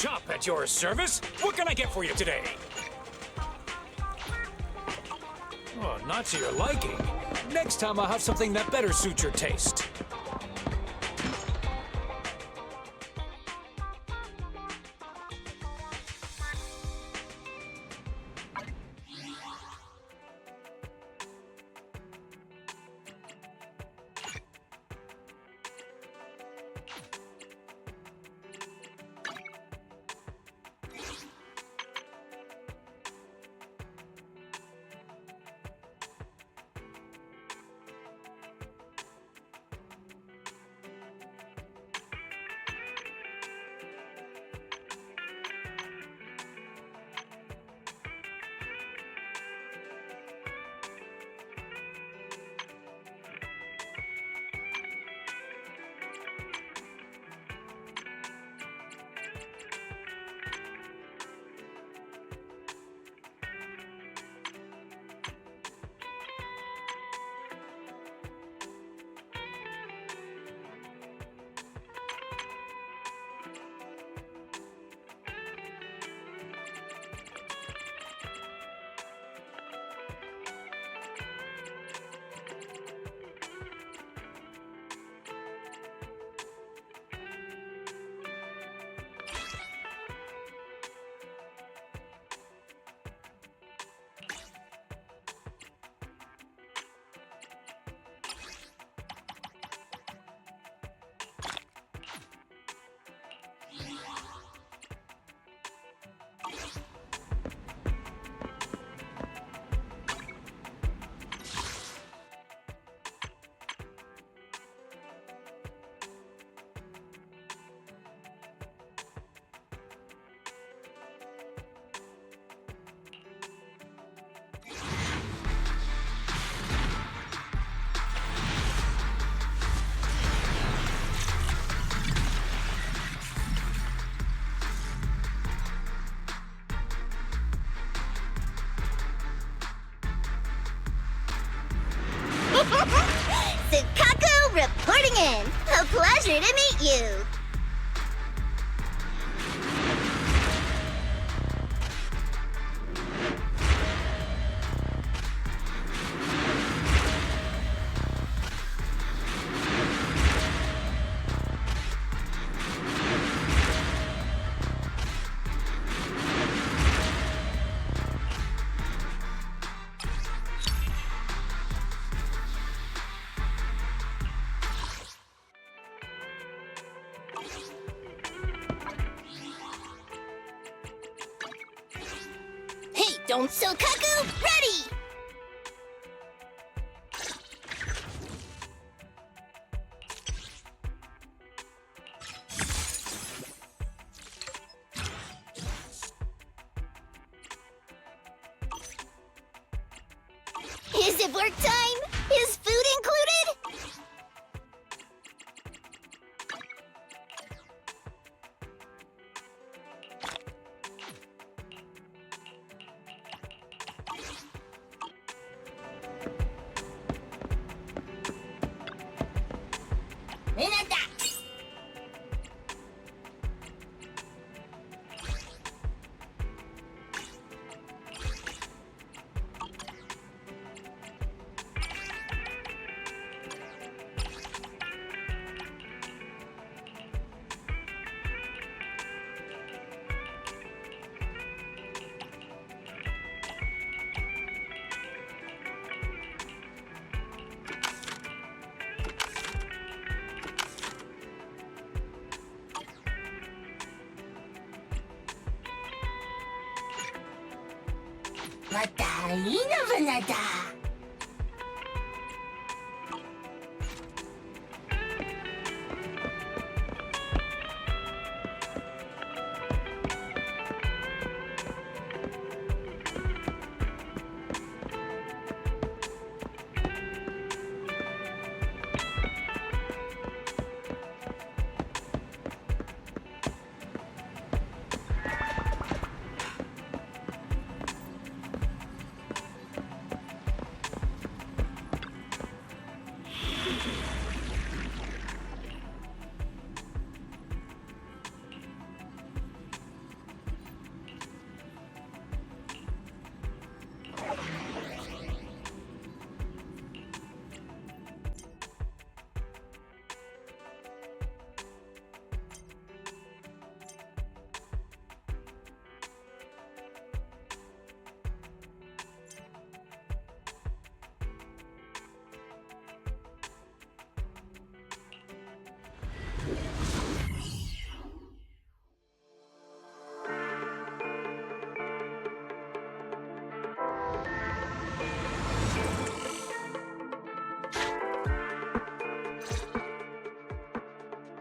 shop at your service. What can I get for you today? Oh, not to your liking. Next time I'll have something that better suits your taste. Sukaku reporting in. A pleasure to meet you. Don't Sukaku, ready! Is it work time? Is food included?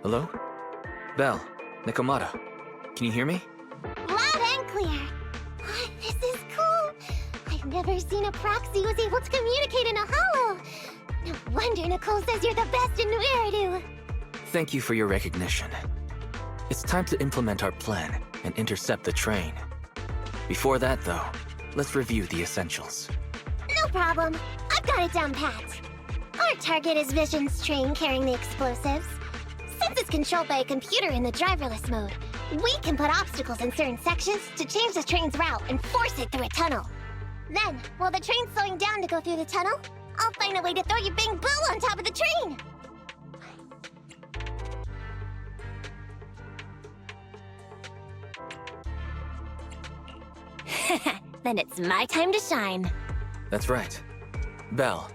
Hello? Belle, Nikomata, can you hear me? Loud and clear. This is cool. I've never seen a proxy who was able to communicate in a hollow. No wonder Nicole says you're the best in Nueridu. Thank you for your recognition. It's time to implement our plan and intercept the train. Before that, though, let's review the essentials. No problem. I've got it down pat. Our target is Vision's train carrying the explosives. Since it's controlled by a computer in the driverless mode, we can put obstacles in certain sections to change the train's route and force it through a tunnel. Then, while the train's slowing down to go through the tunnel, I'll find a way to throw you Bing Boo on top of the train! Then it's my time to shine. That's right. Belle,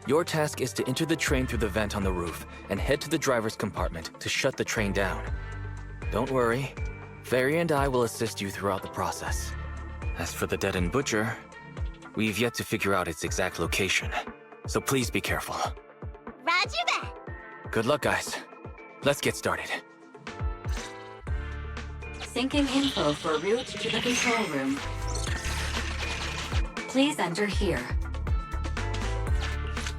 your task is to enter the train through the vent on the roof and head to the driver's compartment to shut the train down. Don't worry, Fairy and I will assist you throughout the process. As for the dead-end butcher, we've yet to figure out its exact location, so please be careful. Roger that! Good luck, guys. Let's get started. Syncing info for route to the control room. Please enter here.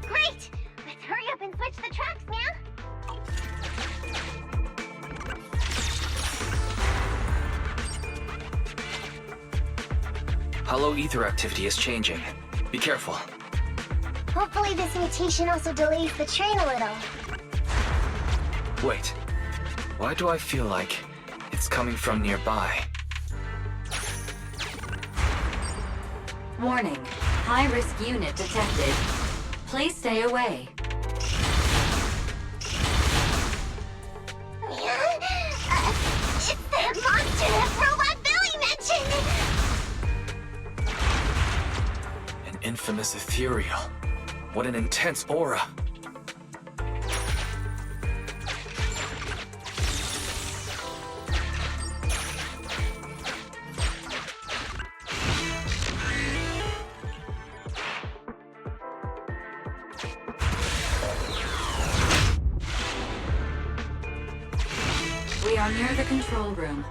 Great! Let's hurry up and switch the tracks, man! Hollow ether activity is changing. Be careful. Hopefully this mutation also delays the train a little. Wait. Why do I feel like it's coming from nearby? Warning. High-risk unit detected. Please stay away. It's that monster that Robot Billy mentioned! An infamous ethereal. What an intense aura. We are near the control room.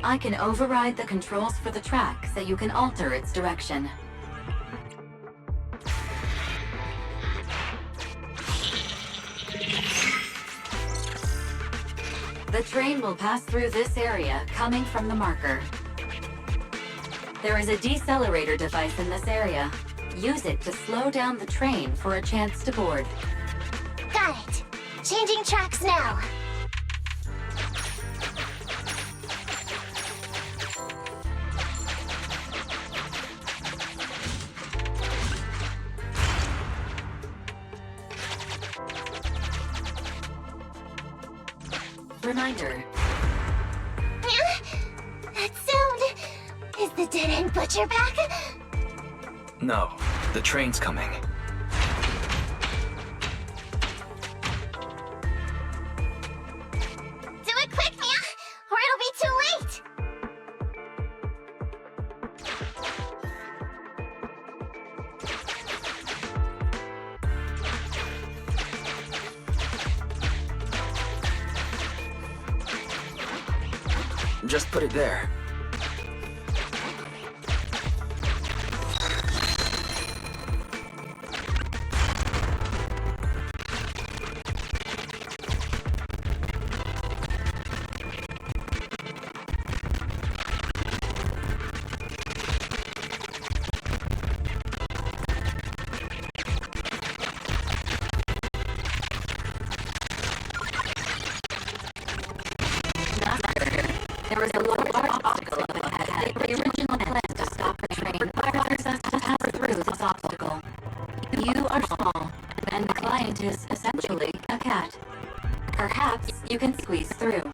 I can override the controls for the track so you can alter its direction. The train will pass through this area, coming from the marker. There is a decelerator device in this area. Use it to slow down the train for a chance to board. Got it. Changing tracks now. Reminder. That sound... Is the dead-end butcher back? No, the train's coming. Do it quick, Mia, or it'll be too late! Just put it there. There was a large obstacle ahead. The original plan to stop the train requires us to pass through this obstacle. You are small, and the client is essentially a cat. Perhaps you can squeeze through.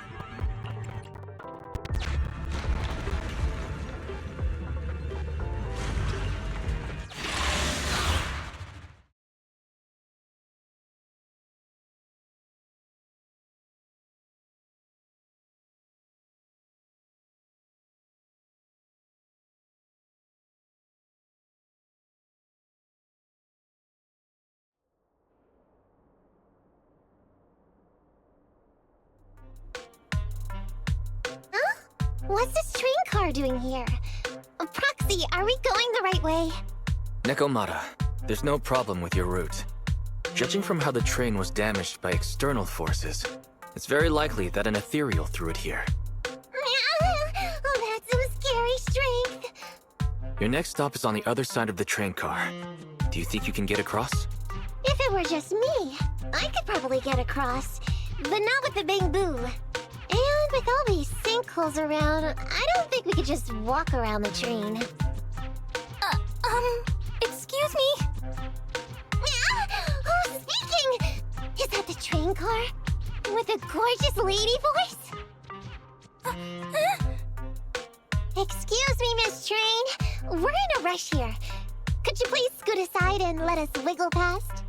What's this train car doing here? Proxy, are we going the right way? Nekomata, there's no problem with your route. Judging from how the train was damaged by external forces, it's very likely that an ethereal threw it here. Oh, that's some scary strength. Your next stop is on the other side of the train car. Do you think you can get across? If it were just me, I could probably get across, but not with the bamboo. And with all these sinkholes around, I don't think we could just walk around the train. Excuse me? Who's speaking? Is that the train car? With a gorgeous lady voice? Excuse me, Miss Train. We're in a rush here. Could you please scoot aside and let us wiggle past?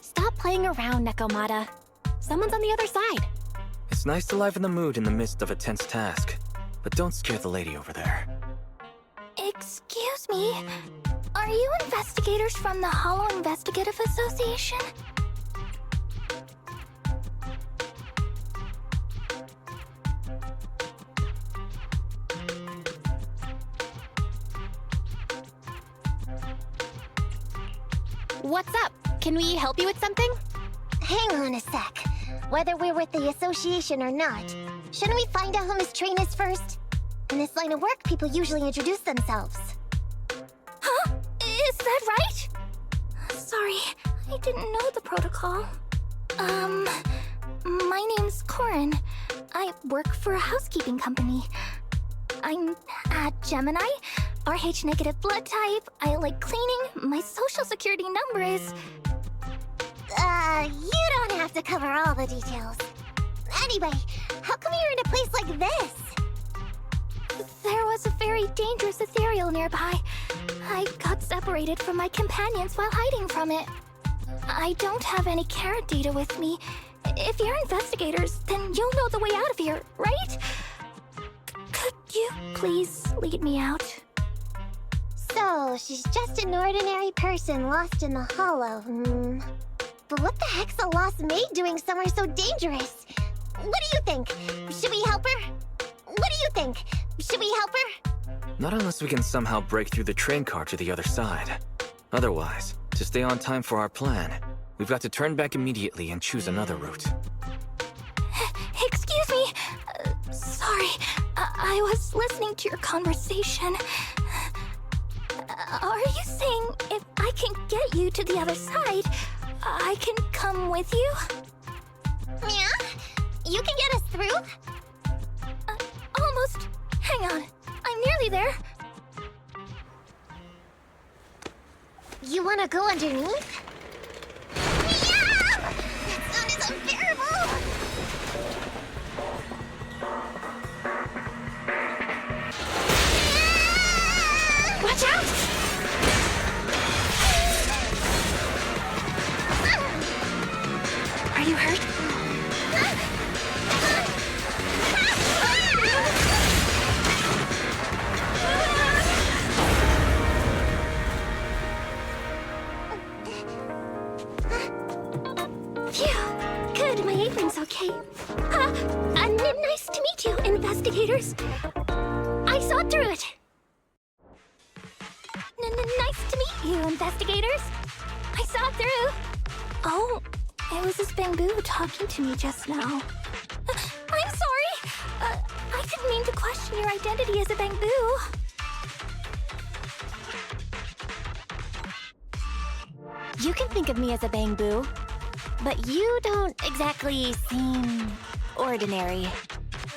Stop playing around, Nekomata. Someone's on the other side. It's nice to liven the mood in the midst of a tense task, but don't scare the lady over there. Excuse me? Are you investigators from the Hollow Investigative Association? What's up? Can we help you with something? Hang on a sec. Whether we're with the association or not, shouldn't we find out who Miss Train is first? In this line of work, people usually introduce themselves. Huh? Is that right? Sorry, I didn't know the protocol. My name's Corin. I work for a housekeeping company. I'm a Gemini, RH negative blood type. I like cleaning. My social security number is... You don't have to cover all the details. Anyway, how come you're in a place like this? There was a very dangerous ethereal nearby. I got separated from my companions while hiding from it. I don't have any carrot data with me. If you're investigators, then you'll know the way out of here, right? Could you please lead me out? So, she's just an ordinary person lost in the hollow, But what the heck's a lost maid doing somewhere so dangerous? What do you think? Should we help her? What do you think? Should we help her? Not unless we can somehow break through the train car to the other side. Otherwise, to stay on time for our plan, we've got to turn back immediately and choose another route. Excuse me. Sorry, I was listening to your conversation. Are you saying if I can get you to the other side, I can come with you? Yeah? You can get us through? Almost. Hang on. I'm nearly there. You wanna go underneath? Yeah! That sound is unbearable! Watch out! Are you hurt? Phew. Good, my apron's okay. Nice to meet you, investigators. I saw through it. Nice to meet you, investigators. I saw through. Oh, it was this bamboo talking to me just now. I'm sorry. I didn't mean to question your identity as a bamboo. You can think of me as a bamboo, but you don't exactly seem ordinary.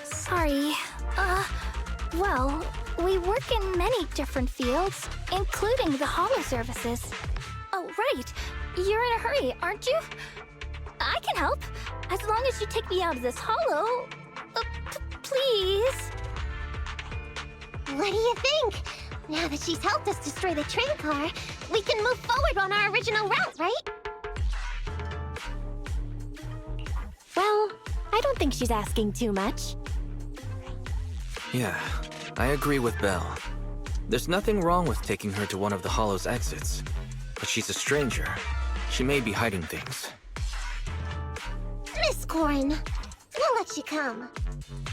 Sorry. Well, we work in many different fields, including the hollow services. Oh, right. You're in a hurry, aren't you? I can help, as long as you take me out of this hollow. Please. What do you think? Now that she's helped us destroy the train car, we can move forward on our original route, right? Well, I don't think she's asking too much. Yeah, I agree with Belle. There's nothing wrong with taking her to one of the Hollow's exits. But she's a stranger. She may be hiding things. Miss Yes, Corin. We'll let you come.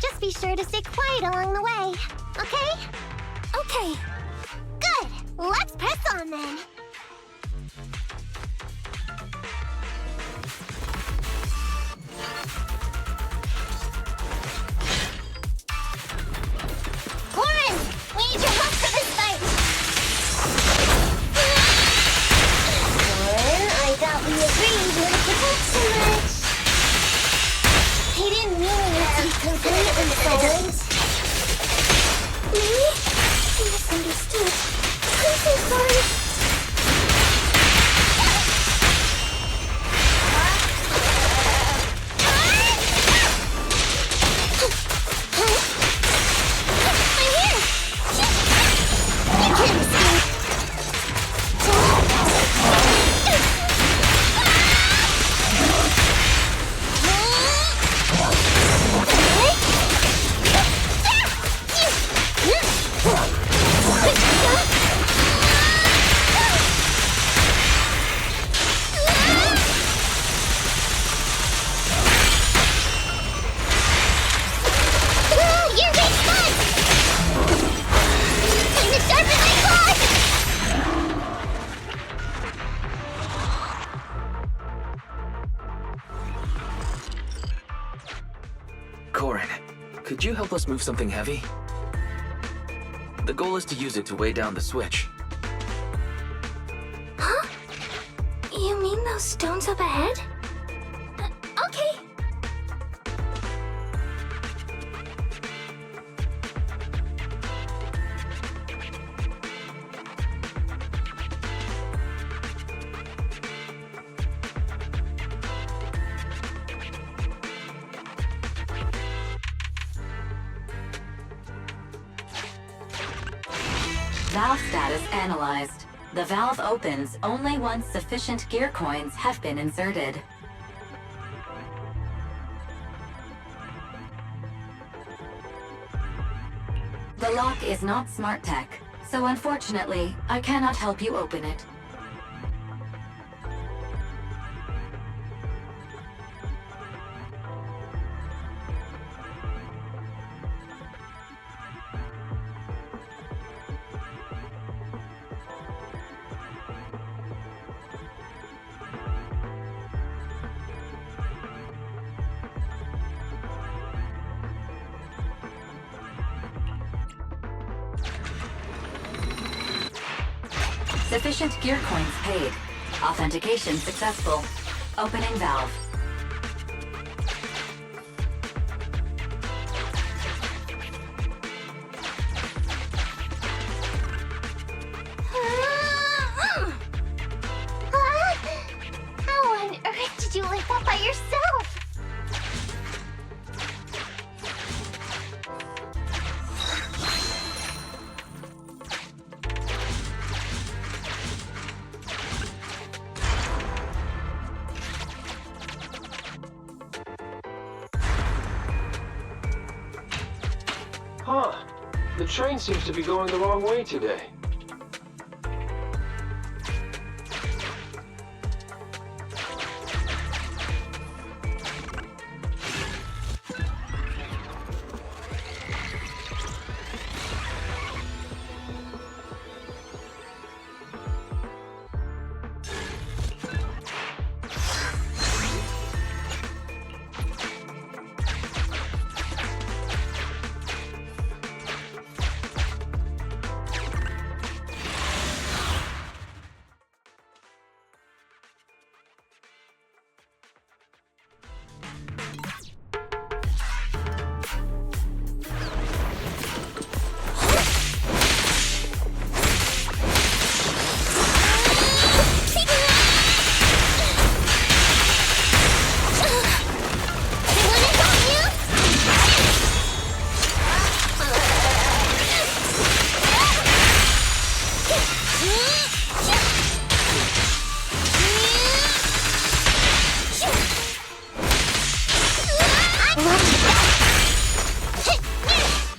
Just be sure to stay quiet along the way, okay? Okay. Good! Let's press on then! Corin! We need your help for this fight! Corin, I thought we agreed you wouldn't protect so much. He didn't mean you to be completely silent. Really? I misunderstood. I'm so sorry. I'm here! You can't escape! You're being fun! Time to sharpen my claws! Corin, could you help us move something heavy? The goal is to use it to weigh down the switch. Huh? You mean those stones up ahead? Okay. Valve status analyzed. The valve opens only once sufficient gear coins have been inserted. The lock is not smart tech, so unfortunately, I cannot help you open it. Sufficient gear coins paid. Authentication successful. Opening valve. How on earth did you lift that by yourself? Huh. The train seems to be going the wrong way today.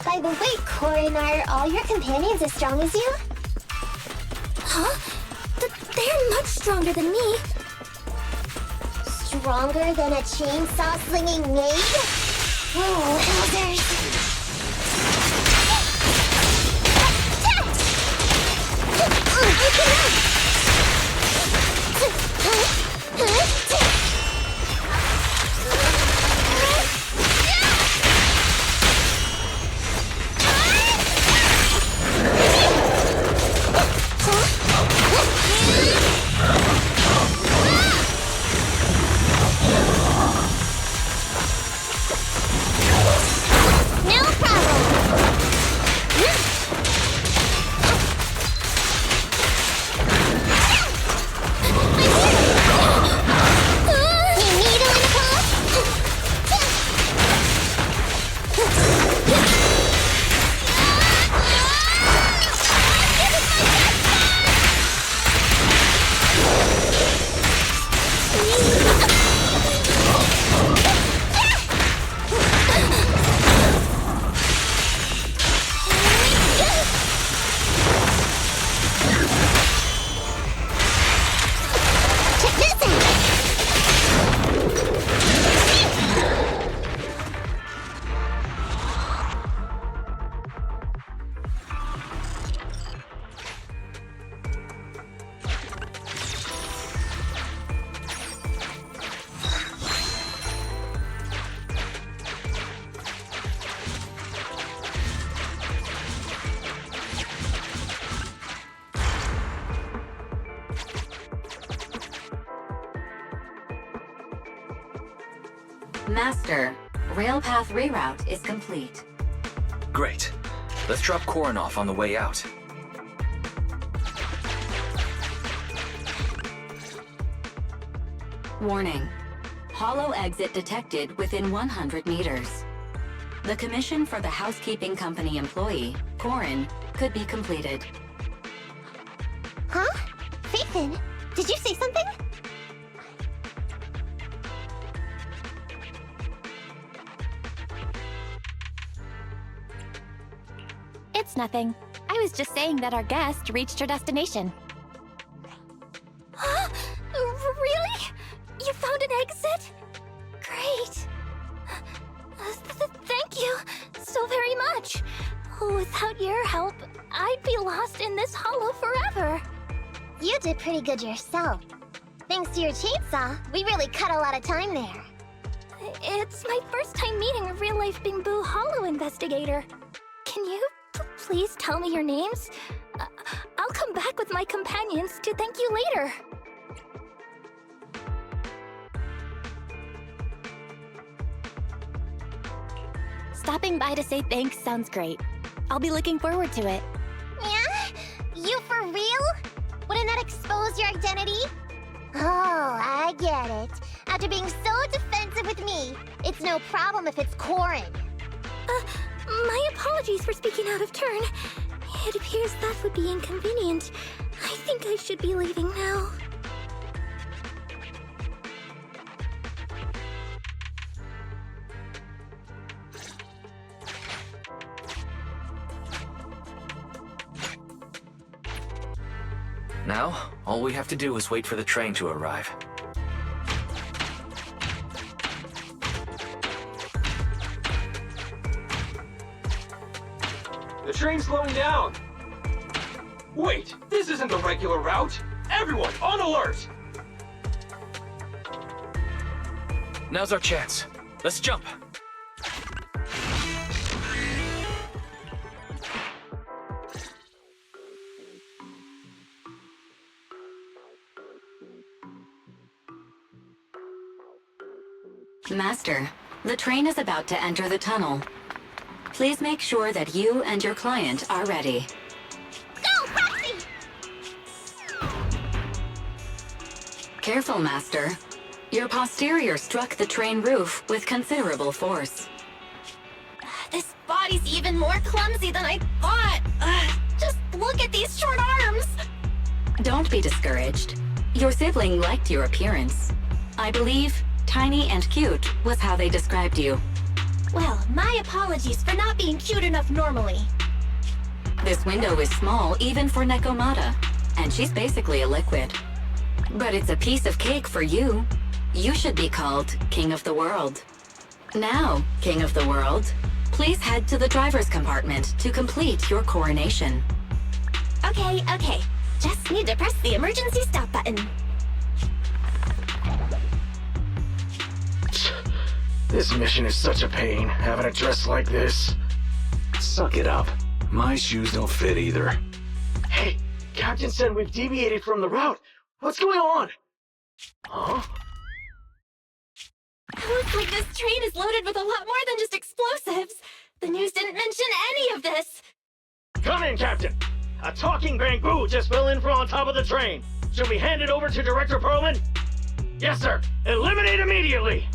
By the way, Corin, are all your companions as strong as you? Huh? They're much stronger than me. stronger than a chainsaw-slinging maid? Oh, Hellers. Master, rail path reroute is complete. Great. Let's drop Corin off on the way out. Warning. Hollow exit detected within 100 meters. The commission for the housekeeping company employee, Corin, could be completed. Huh? Phaethon, did you say something? It's nothing. I was just saying that our guest reached her destination. Huh? Really? You found an exit? Great. Thank you so very much. Without your help, I'd be lost in this hollow forever. You did pretty good yourself. Thanks to your chainsaw, we really cut a lot of time there. It's my first time meeting a real-life Bamboo Hollow investigator. Can you please tell me your names? I'll come back with my companions to thank you later. Stopping by to say thanks sounds great. I'll be looking forward to it. Yeah? You for real? Wouldn't that expose your identity? Oh, I get it. After being so defensive with me, it's no problem if it's Corin. My apologies for speaking out of turn. It appears that would be inconvenient. I think I should be leaving now. Now, all we have to do is wait for the train to arrive. The train's slowing down! Wait, this isn't the regular route! Everyone, on alert! Now's our chance. Let's jump! Master, the train is about to enter the tunnel. Please make sure that you and your client are ready. Go, Roxy! Careful, Master. Your posterior struck the train roof with considerable force. This body's even more clumsy than I thought. Just look at these short arms. Don't be discouraged. Your sibling liked your appearance. I believe tiny and cute was how they described you. Well, my apologies for not being cute enough normally. This window is small even for Nekomata, and she's basically a liquid. But it's a piece of cake for you. You should be called King of the World. Now, King of the World, please head to the driver's compartment to complete your coronation. Okay. Just need to press the emergency stop button. This mission is such a pain, having a dress like this. Suck it up. My shoes don't fit either. Hey, Captain said we've deviated from the route. What's going on? Huh? Looks like this train is loaded with a lot more than just explosives. The news didn't mention any of this. Come in, Captain. A talking bamboo just fell in from on top of the train. Should we hand it over to Director Perlman? Yes, sir. Eliminate immediately.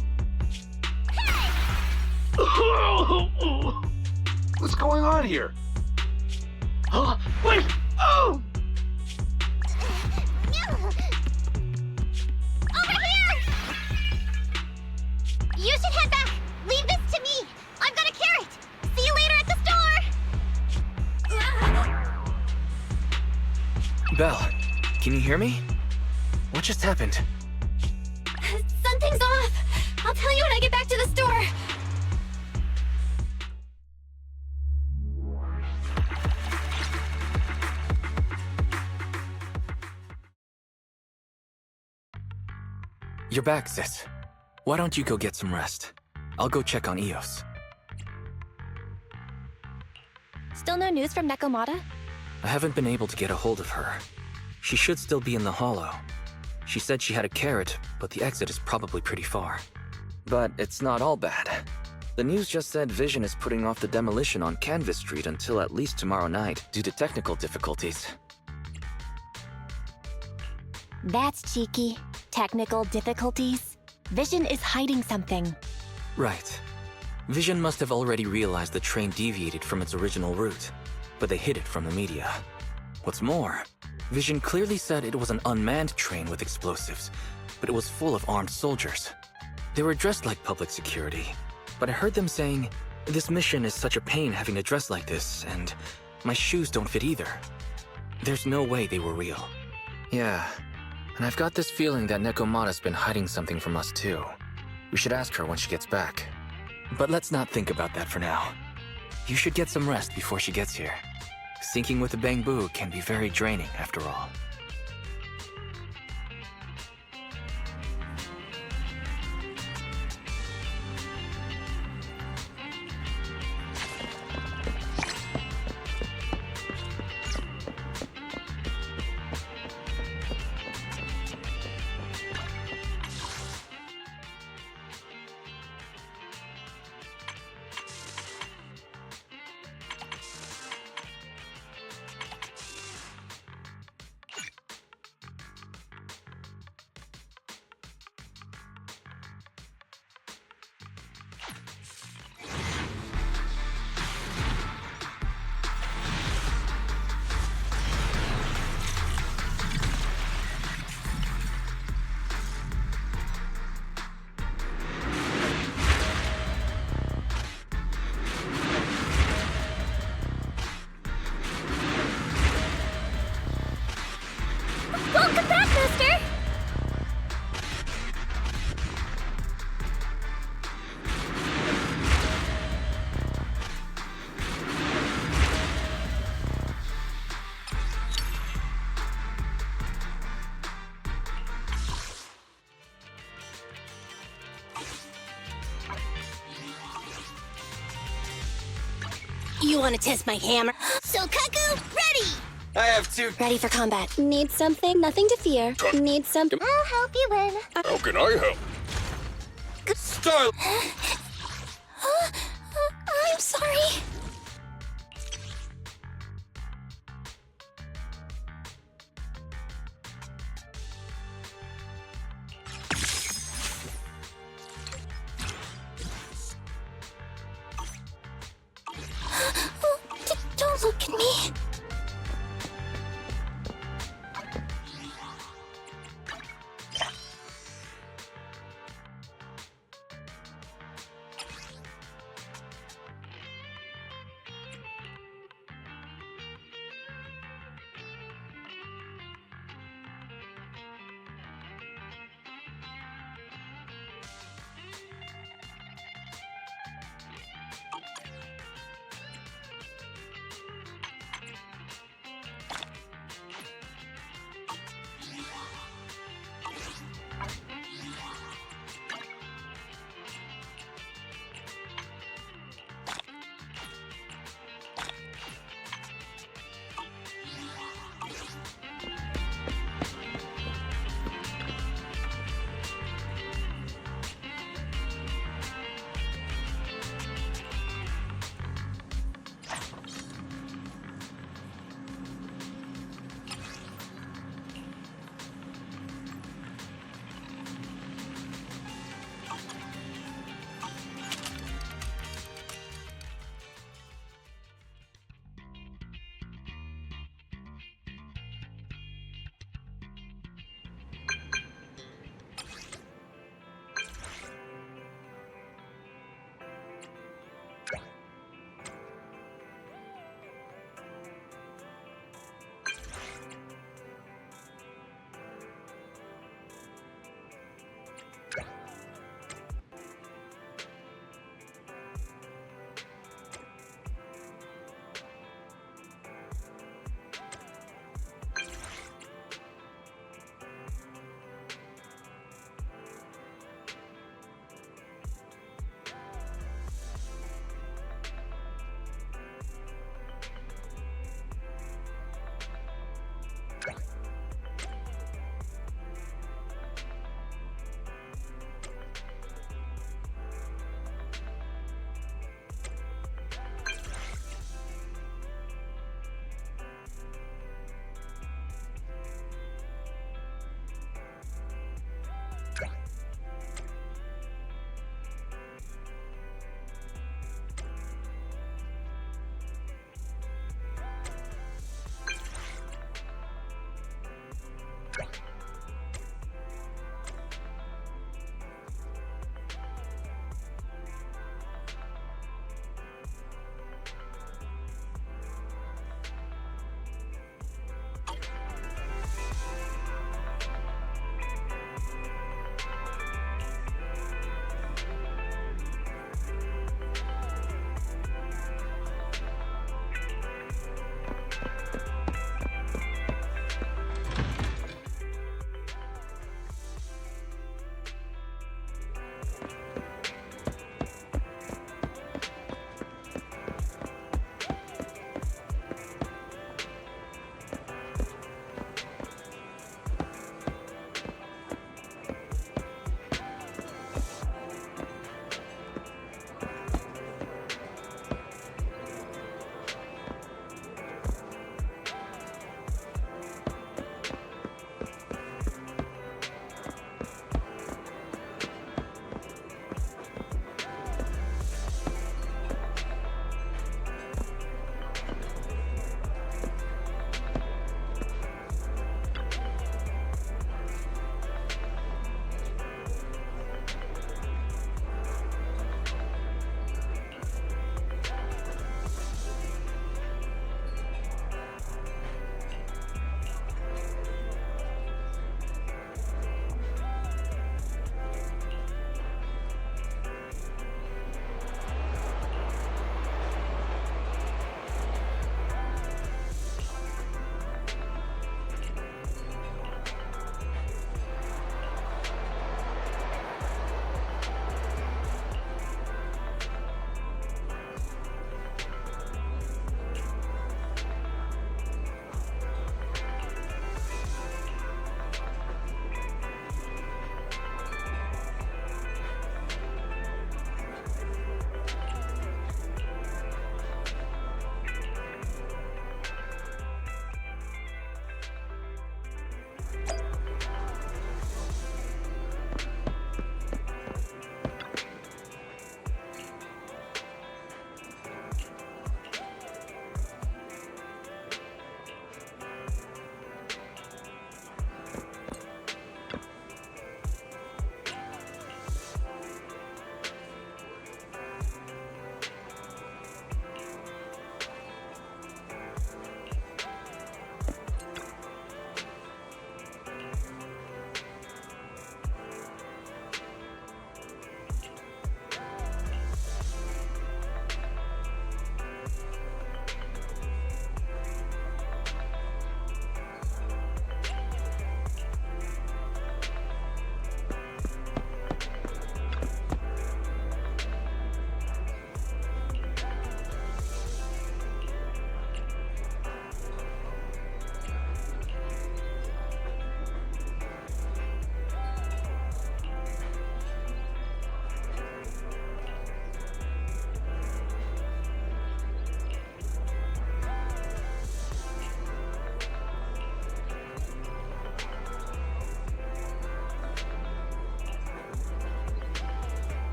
What's going on here? Huh? Wait! Oh! Over here! You should head back. Leave this to me. I've got a carrot. See you later at the store. Belle, can you hear me? What just happened? Something's off. I'll tell you when I get back to the store. You're back, sis. Why don't you go get some rest? I'll go check on Eos. Still no news from Nekomata? I haven't been able to get a hold of her. She should still be in the hollow. She said she had a carrot, but the exit is probably pretty far. But it's not all bad. The news just said Vision is putting off the demolition on Canvas Street until at least tomorrow night due to technical difficulties. That's cheeky. Technical difficulties. Vision is hiding something. Right. Vision must have already realized the train deviated from its original route, but they hid it from the media. What's more, Vision clearly said it was an unmanned train with explosives, but it was full of armed soldiers. They were dressed like public security, but I heard them saying, "This mission is such a pain having to dress like this, and my shoes don't fit either." There's no way they were real. Yeah, and I've got this feeling that Nekomata's been hiding something from us too. We should ask her when she gets back. But let's not think about that for now. You should get some rest before she gets here. Syncing with the bamboo can be very draining after all. Welcome back, mister! You want to test my hammer? So, Kaku, ready! I have two. Ready for combat. Need something? Nothing to fear. Need some... I'll help you win. How can I help? Style. I'm sorry. Don't look at me.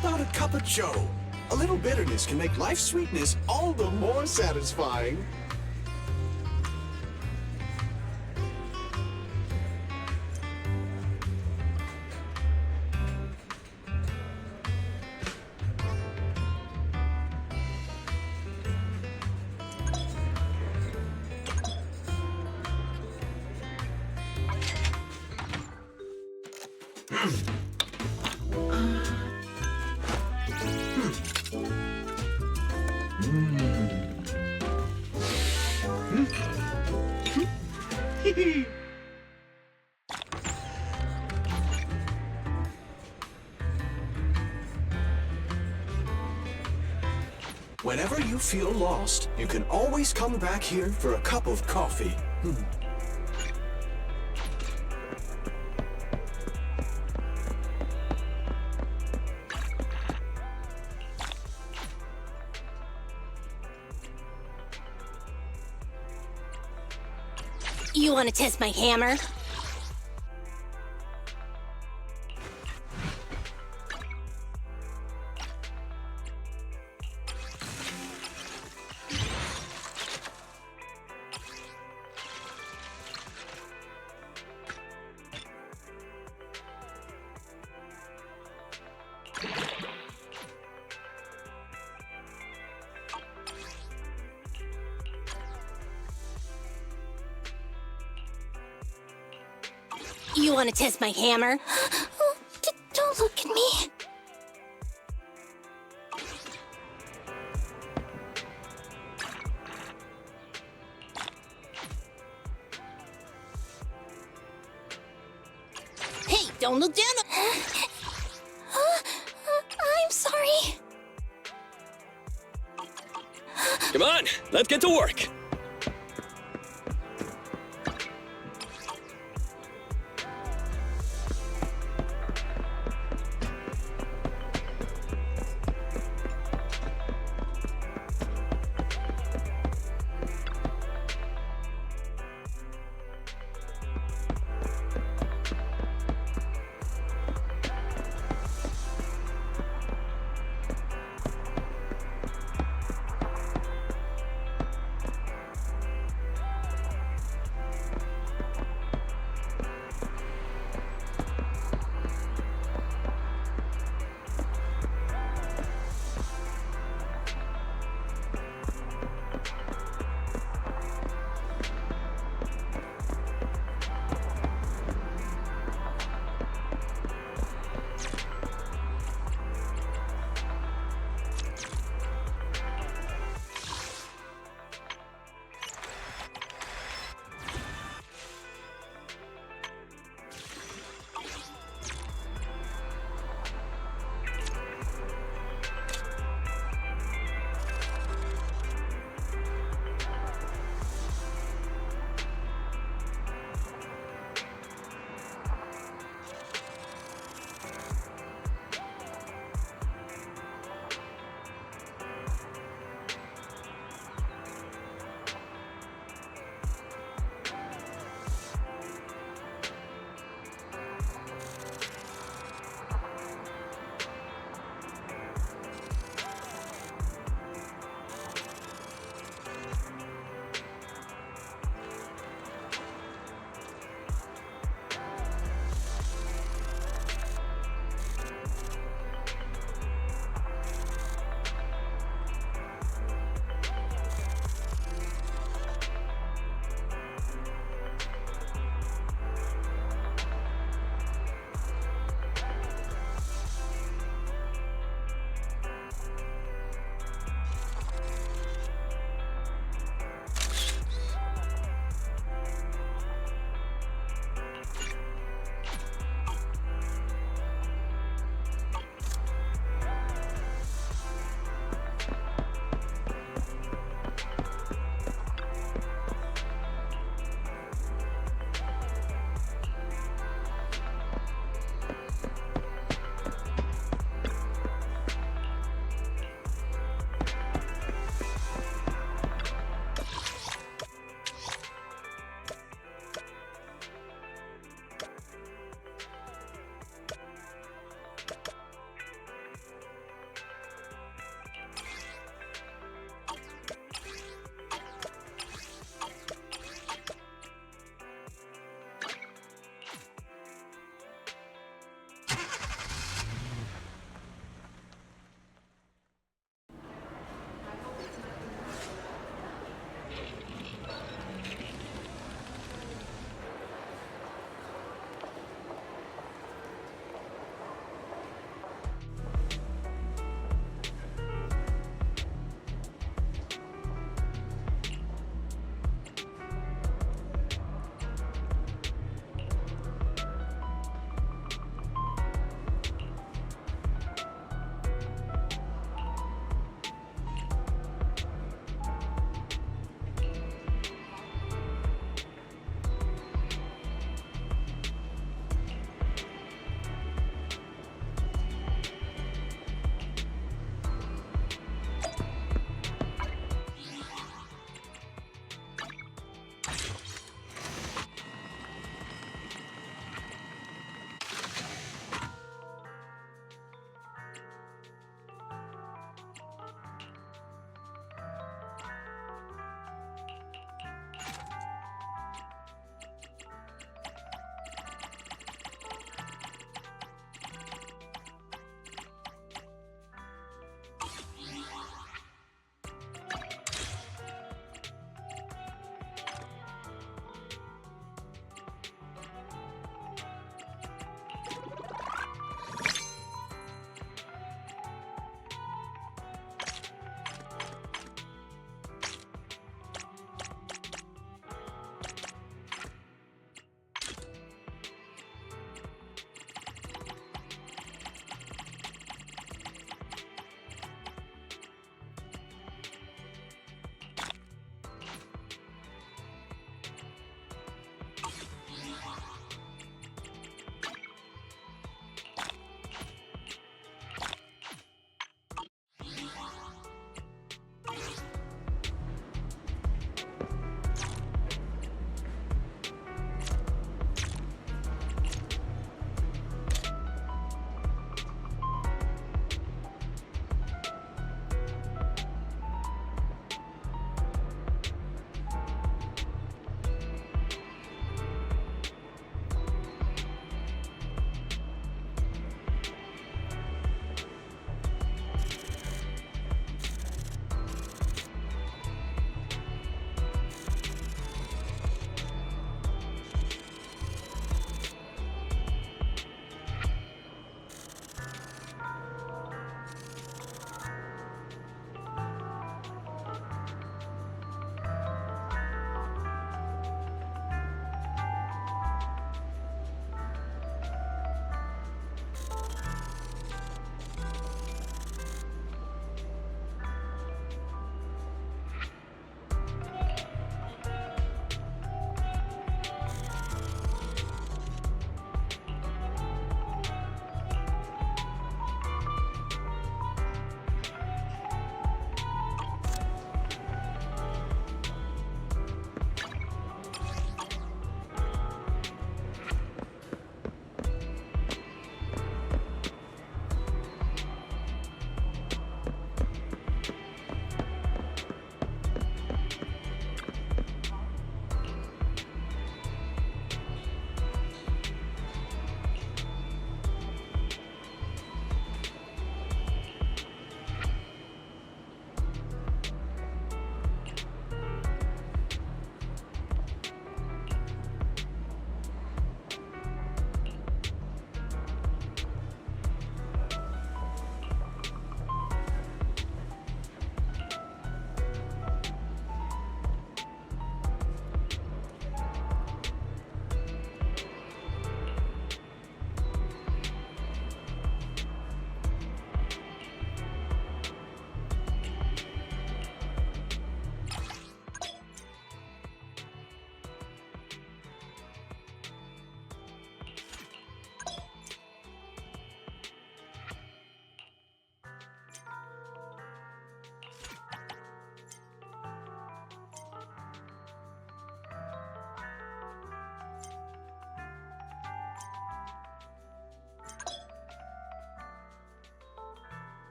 about a cup of joe? A little bitterness can make life's sweetness all the more satisfying. Whenever you feel lost, you can always come back here for a cup of coffee. You want to test my hammer? You want to test my hammer? Don't look at me. Hey, don't look down. I'm sorry. Come on, let's get to work.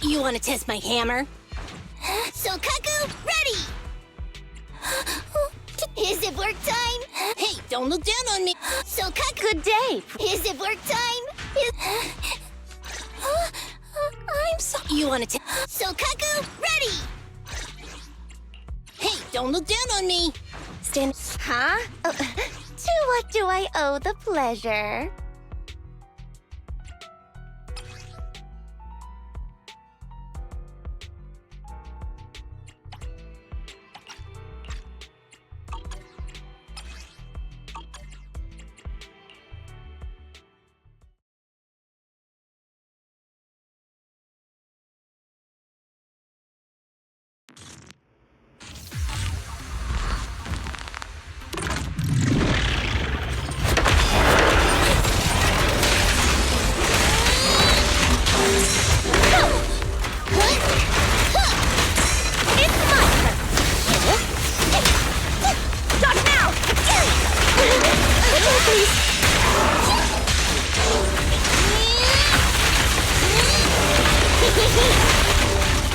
You want to test my hammer? Sokaku, ready! Is it work time? Hey, don't look down on me! Sokaku! Good day. Is it work time? I'm sorry. You want to Sokaku, ready! Hey, don't look down on me! Stand. Huh? To what do I owe the pleasure?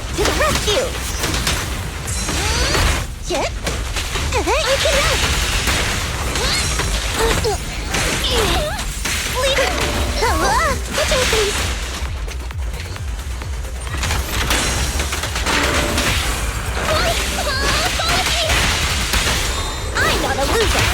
To the rescue! Yep. I can run! Leave it! Okay, please. I'm not a loser!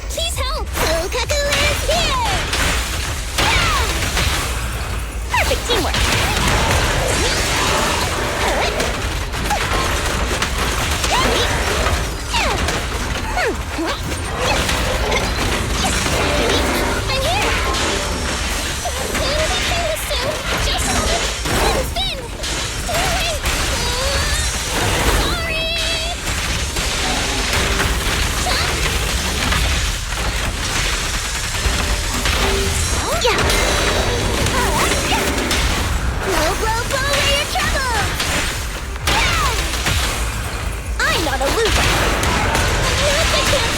Please help! Sokaku is here! Perfect teamwork! I'm here! Who did I say this to? Just a moment! Spin! Stay away! Sorry! Yeah! Blow, blow, blow away your trouble! I'm not a loser! Yes, I can't!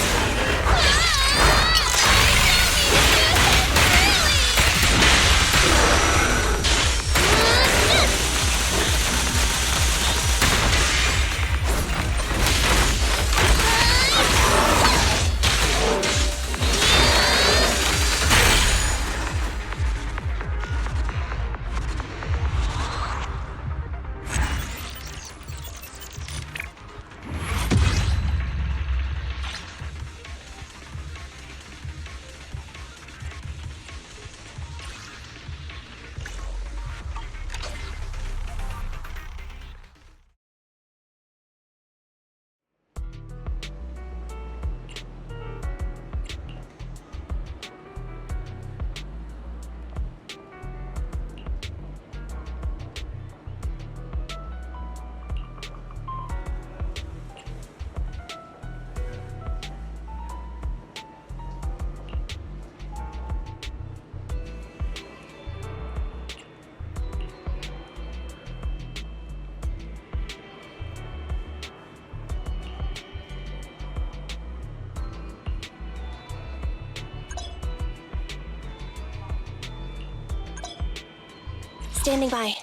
Standing by.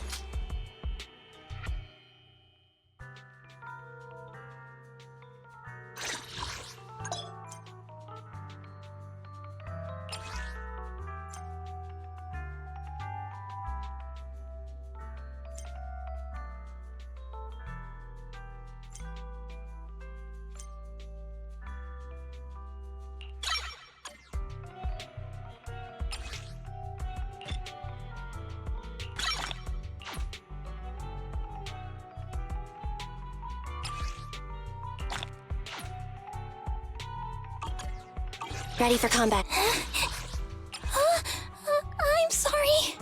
Ready for combat. I'm sorry.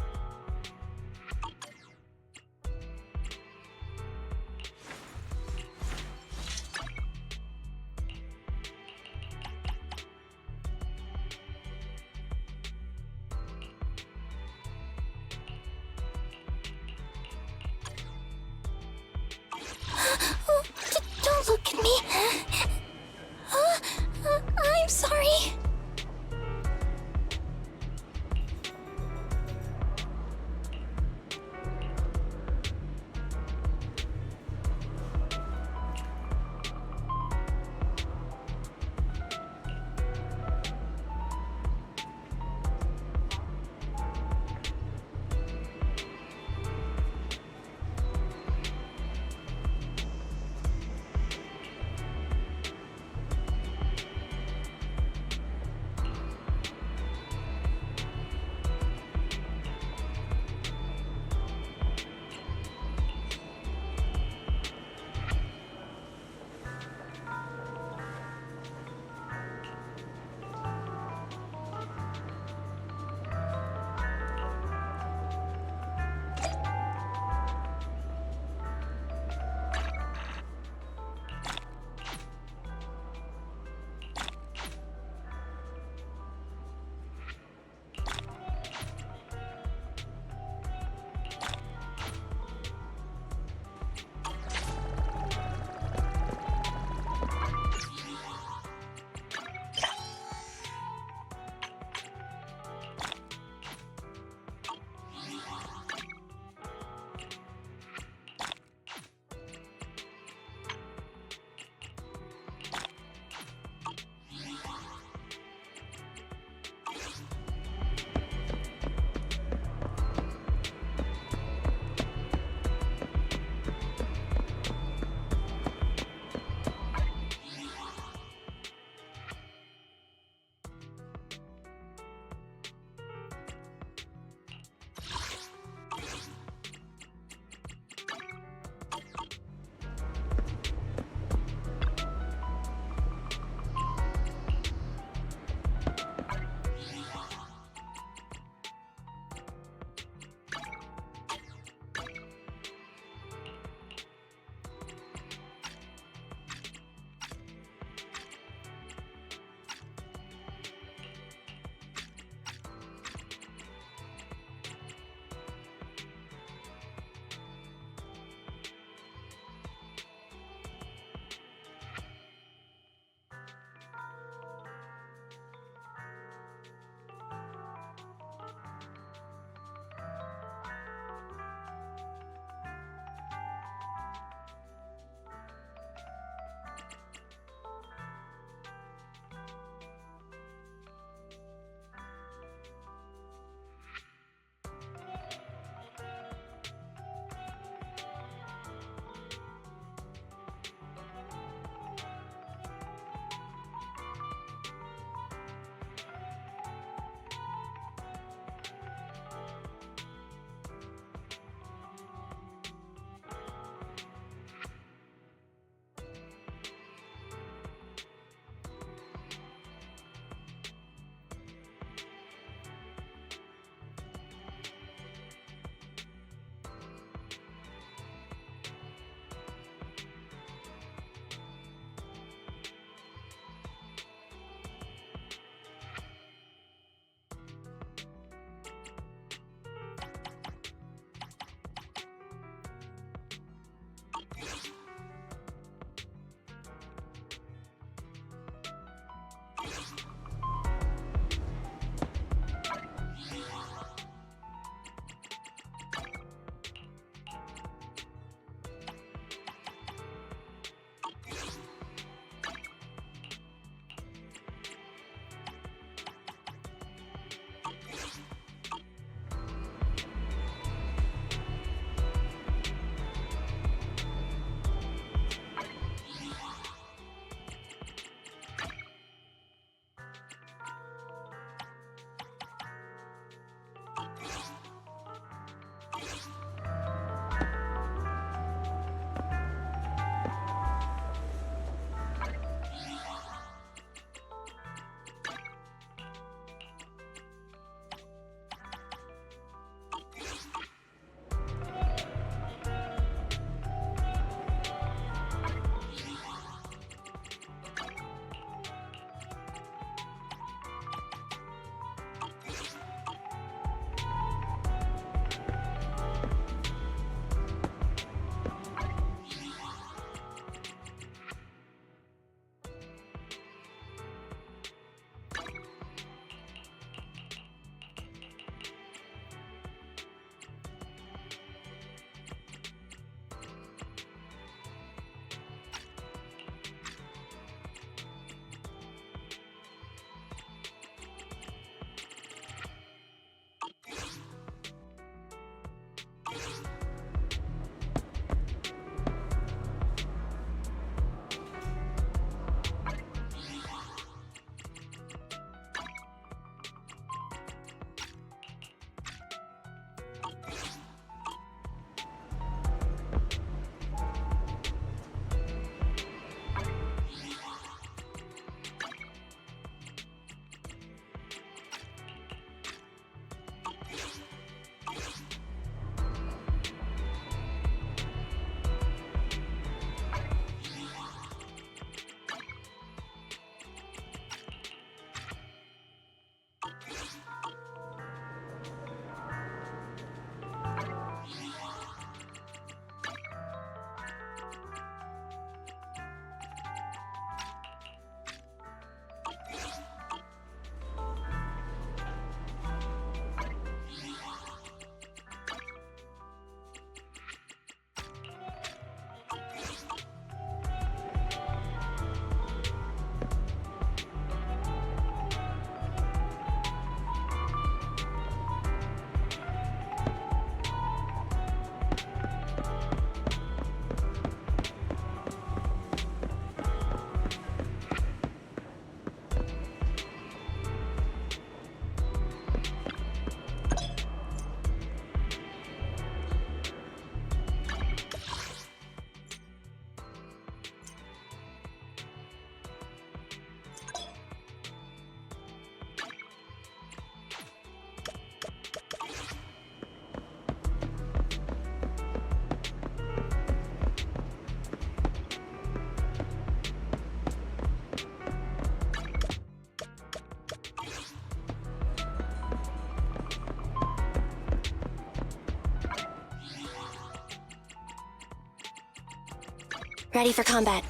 Ready for combat.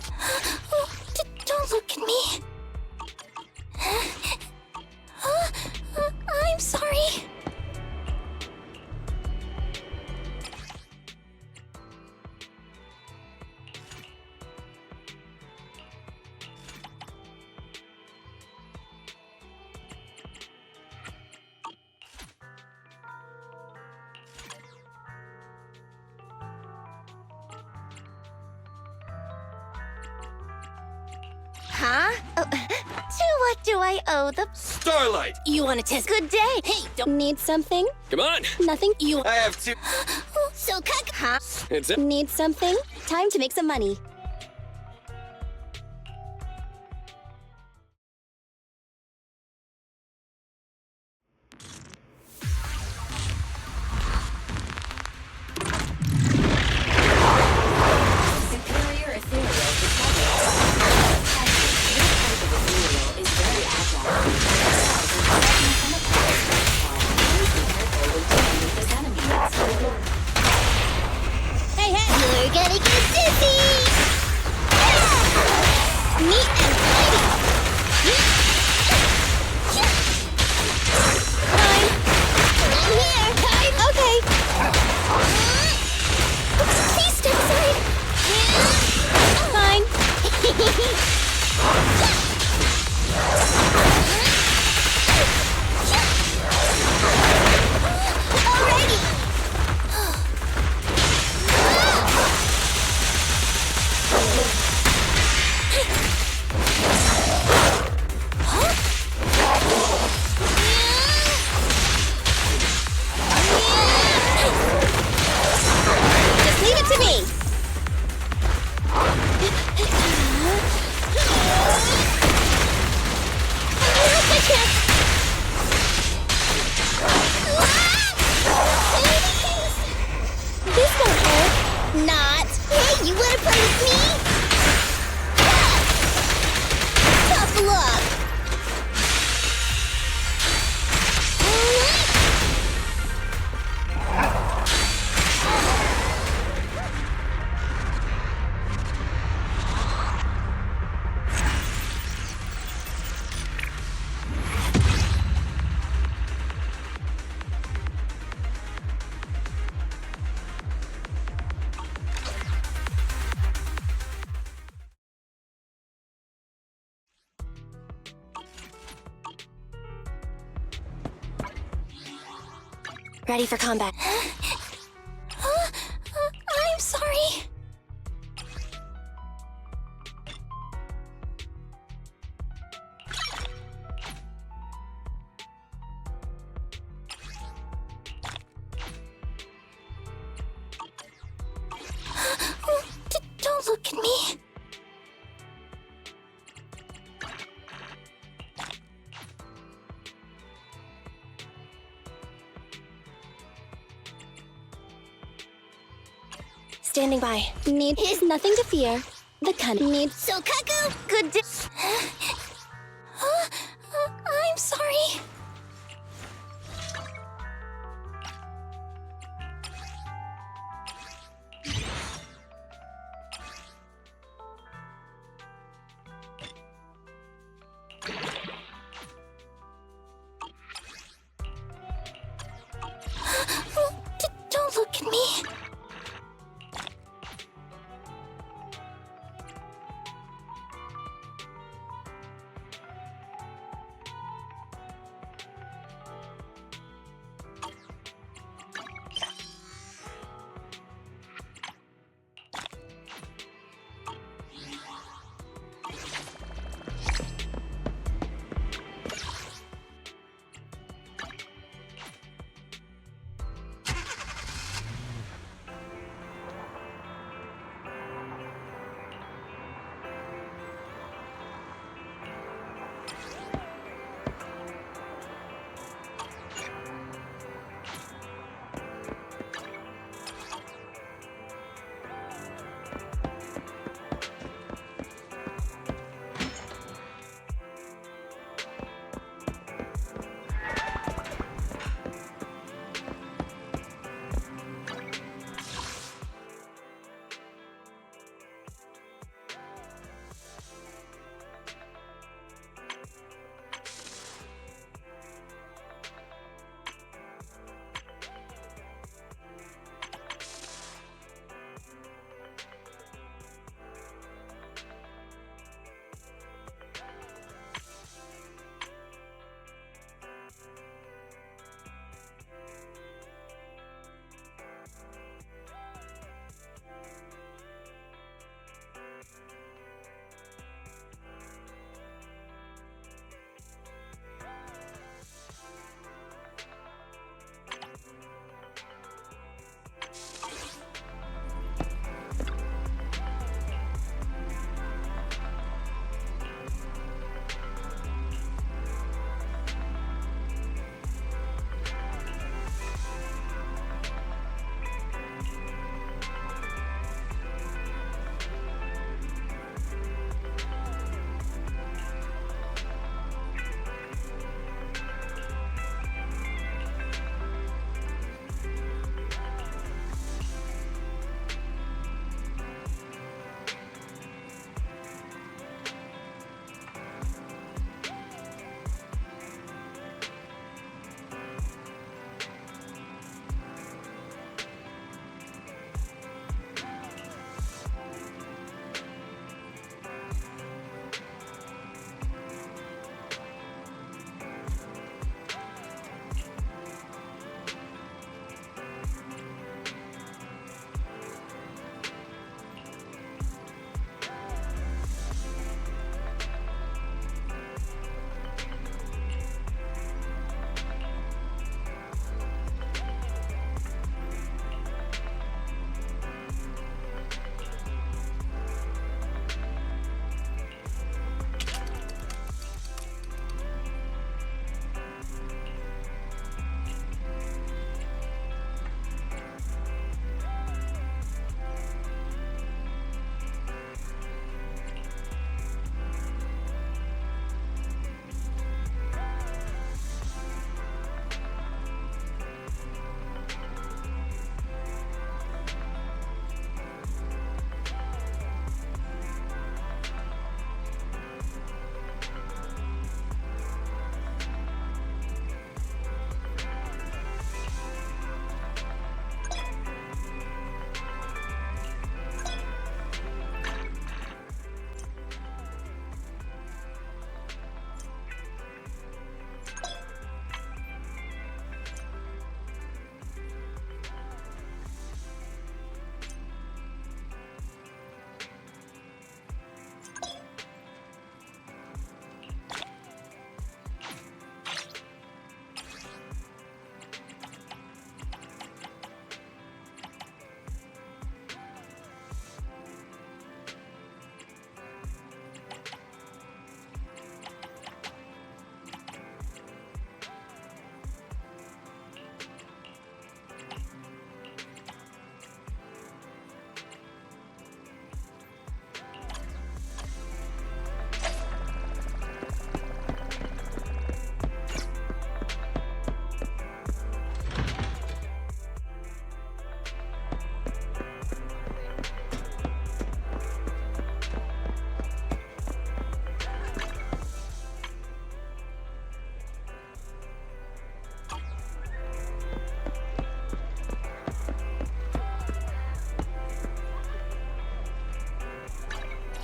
Don't look at me. I'm sorry. Huh? Oh, to what do I owe the... Starlight! You want to test? Good day. Hey, don't need something? Come on! Nothing? You... I have to. So, huh? It's it. Need something? Time to make some money. Superior ethereal detected. This type of ethereal is very agile. Please be careful when dealing with this enemy. Hey, you're gonna get dizzy! Yeah! Neat and tidy! Time! I'm here! Time! Okay! Please step aside. Fine! Alrighty! Just leave it to me! Here's my chance! This won't hurt. Not. Hey, you wanna play with me? Tough luck. Ready for combat. I'm sorry. Don't look at me. Standing by. Need is nothing to fear. The cunning need. So, Kaku, good day. I'm sorry. Don't look at me.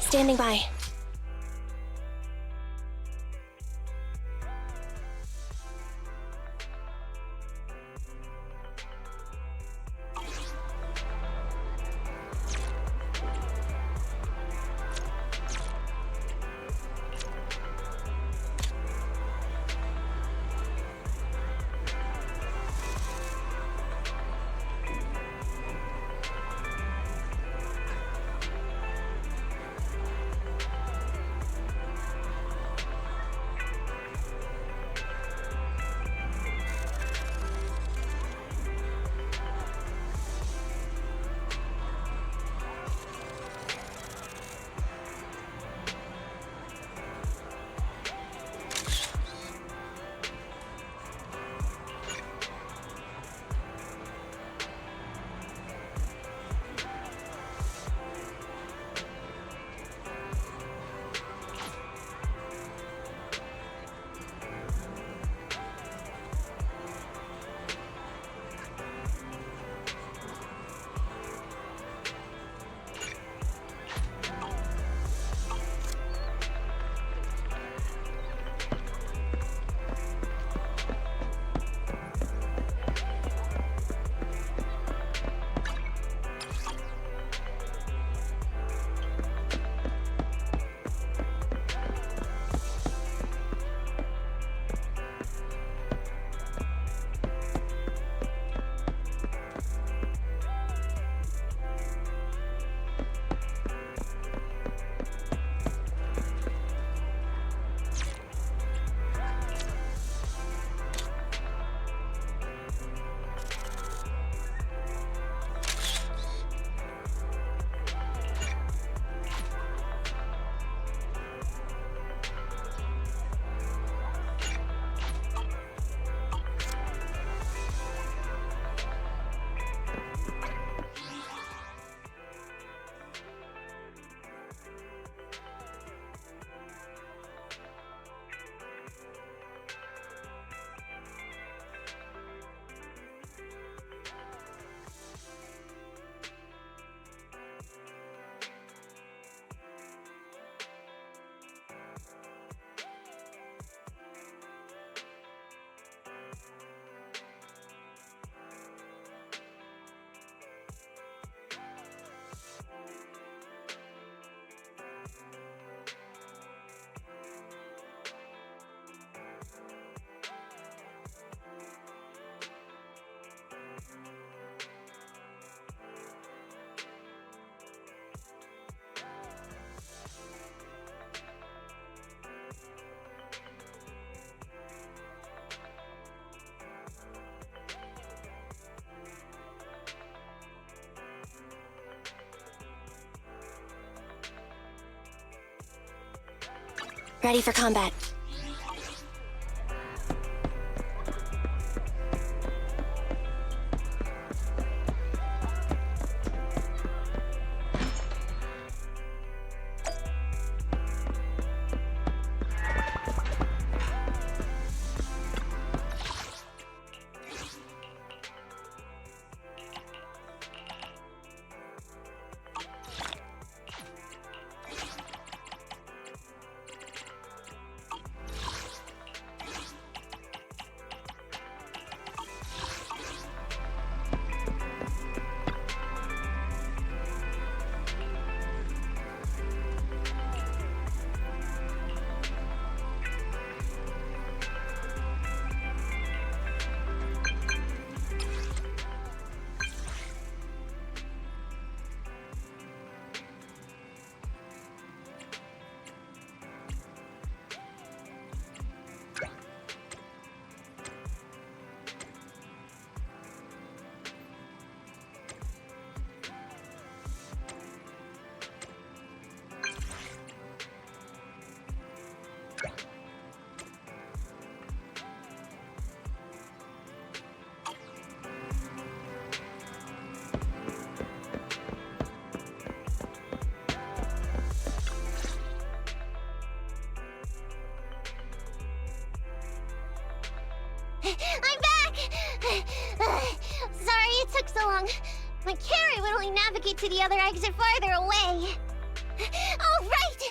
Standing by. Ready for combat. I'm back! Sorry it took so long. My carrot would only navigate to the other exit farther away. Oh, right!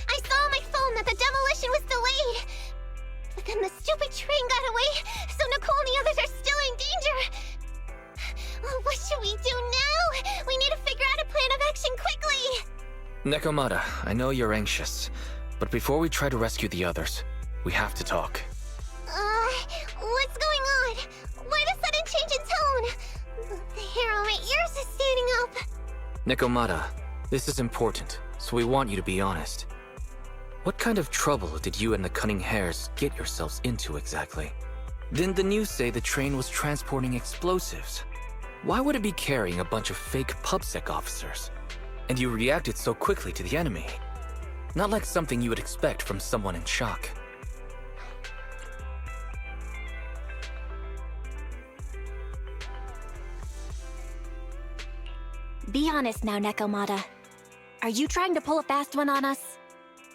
I saw on my phone that the demolition was delayed. But then the stupid train got away, so Nicole and the others are still in danger. Oh, what should we do now? We need to figure out a plan of action quickly! Nekomata, I know you're anxious, but before we try to rescue the others, we have to talk. What's going on? Why the sudden change in tone? The hair on my ears is standing up. Nekomata, this is important, so we want you to be honest. What kind of trouble did you and the Cunning Hares get yourselves into exactly? Didn't the news say the train was transporting explosives? Why would it be carrying a bunch of fake PubSec officers? And you reacted so quickly to the enemy. Not like something you would expect from someone in shock. Be honest now, Nekomata. Are you trying to pull a fast one on us?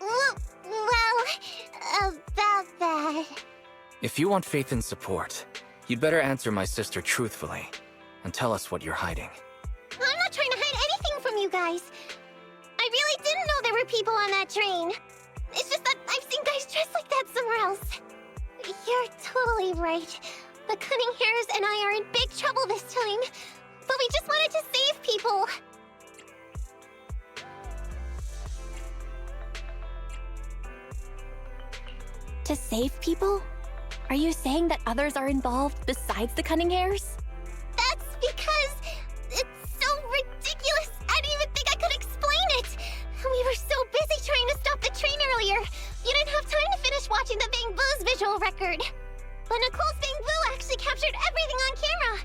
Well, about that. If you want faith and support, you'd better answer my sister truthfully and tell us what you're hiding. I'm not trying to hide anything from you guys. I really didn't know there were people on that train. It's just that I've seen guys dressed like that somewhere else. You're totally right. The Cunning Hares and I are in big trouble this time. But we just wanted to save people. To save people? Are you saying that others are involved besides the Cunning Hares? That's because it's so ridiculous. I didn't even think I could explain it. We were so busy trying to stop the train earlier. You didn't have time to finish watching the Bang Boo's visual record. But Nicole's Bang Boo actually captured everything on camera.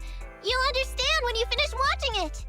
You'll understand when you finish watching it.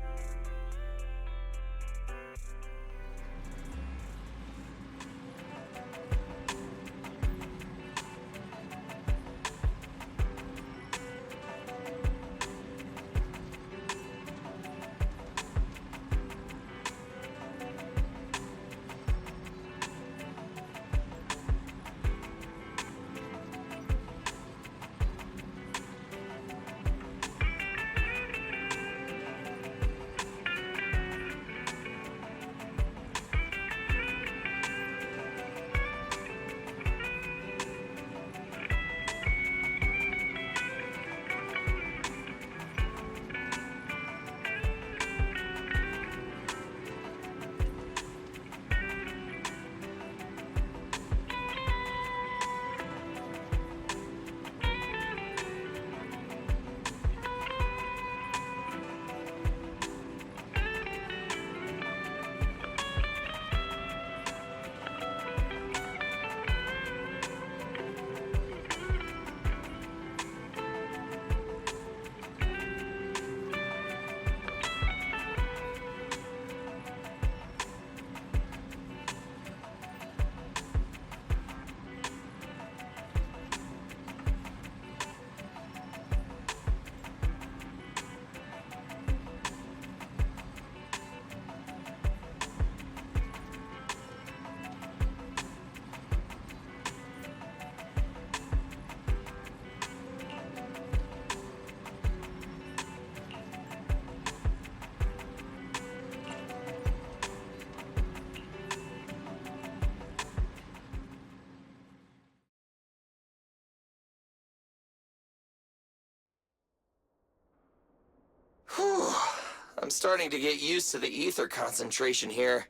I'm starting to get used to the ether concentration here.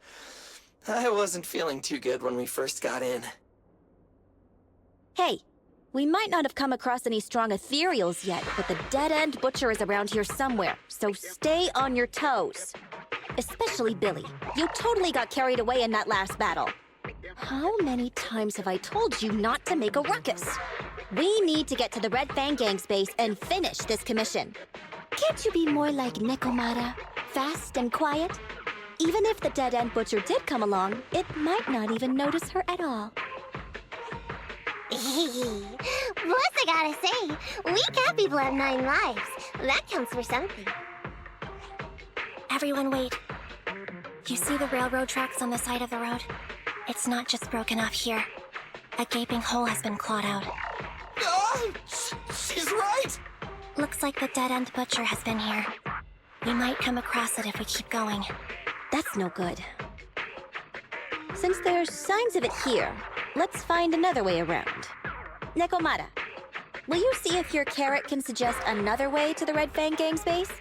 I wasn't feeling too good when we first got in. Hey, we might not have come across any strong ethereals yet, but the dead-end butcher is around here somewhere, so stay on your toes. Especially Billy. You totally got carried away in that last battle. How many times have I told you not to make a ruckus? We need to get to the Red Fang Gang's base and finish this commission. Can't you be more like Nekomata? Fast and quiet? Even if the dead-end butcher did come along, it might not even notice her at all. Plus, I gotta say, we cat people have 9 lives. That counts for something. Everyone wait. You see the railroad tracks on the side of the road? It's not just broken off here. A gaping hole has been clawed out. Oh, she's right! Looks like the dead-end butcher has been here. We might come across it if we keep going. That's no good. Since there's signs of it here, let's find another way around. Nekomata, will you see if your carrot can suggest another way to the Red Fang Gang's base?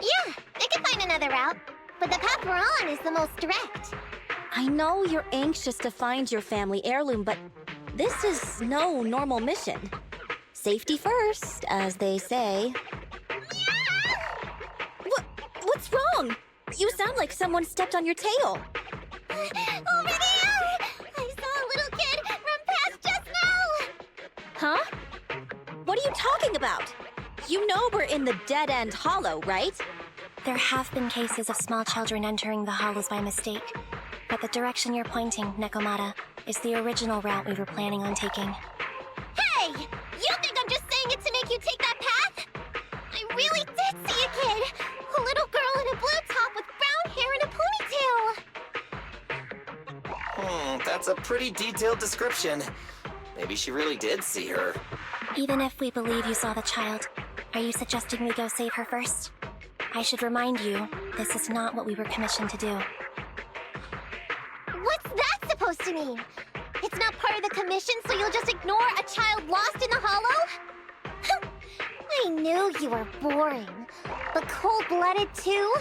Yeah, I can find another route, but the path we're on is the most direct. I know you're anxious to find your family heirloom, but this is no normal mission. Safety first, as they say. What's wrong? You sound like someone stepped on your tail. Over there! I saw a little kid run past just now! Huh? What are you talking about? You know we're in the dead-end hollow, right? There have been cases of small children entering the hollows by mistake, but the direction you're pointing, Nekomata, is the original route we were planning on taking. Hey! You think I'm just saying it to make you take that path? I really did see a kid! A little girl in a blue top with brown hair and a ponytail! That's a pretty detailed description. Maybe she really did see her. Even if we believe you saw the child, are you suggesting we go save her first? I should remind you, this is not what we were commissioned to do. What's that supposed to mean? It's not part of the commission, so you'll just ignore a child lost in the hollow? I knew you were boring, but cold-blooded too?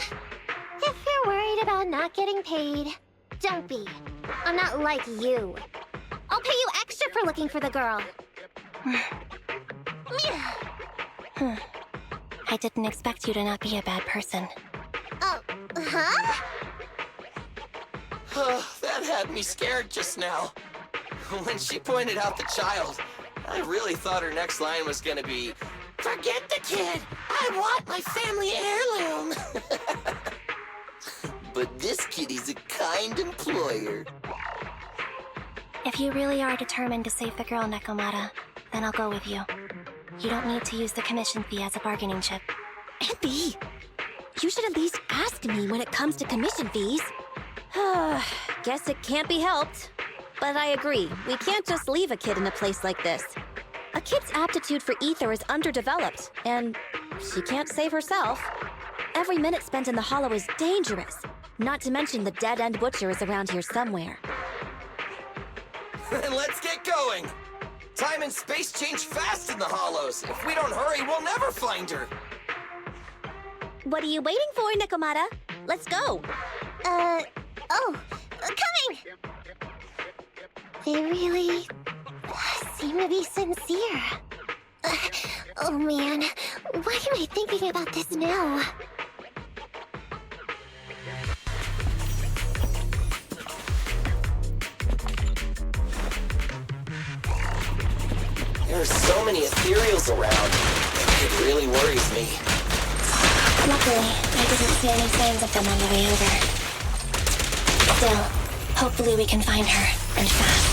If you're worried about not getting paid, don't be. I'm not like you. I'll pay you extra for looking for the girl. I didn't expect you to not be a bad person. Huh? That had me scared just now. When she pointed out the child, I really thought her next line was gonna be, "Forget the kid! I want my family heirloom!" But this kitty's a kind employer. If you really are determined to save the girl, Nekomata, then I'll go with you. You don't need to use the commission fee as a bargaining chip. Andy, you should at least ask me when it comes to commission fees. Guess it can't be helped. But I agree, we can't just leave a kid in a place like this. A kid's aptitude for ether is underdeveloped, and she can't save herself. Every minute spent in the hollow is dangerous, not to mention the dead-end butcher is around here somewhere. Then let's get going! Time and space change fast in the hollows. If we don't hurry, we'll never find her. What are you waiting for, Nekomata? Let's go. Coming! They really seem to be sincere. Oh man, why am I thinking about this now? There are so many ethereals around. It really worries me. Luckily, I didn't see any signs of them on the way over. Still, hopefully we can find her, and fast.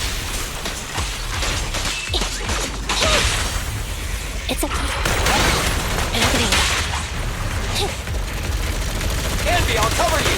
It's okay. Happening. Andy, I'll cover you!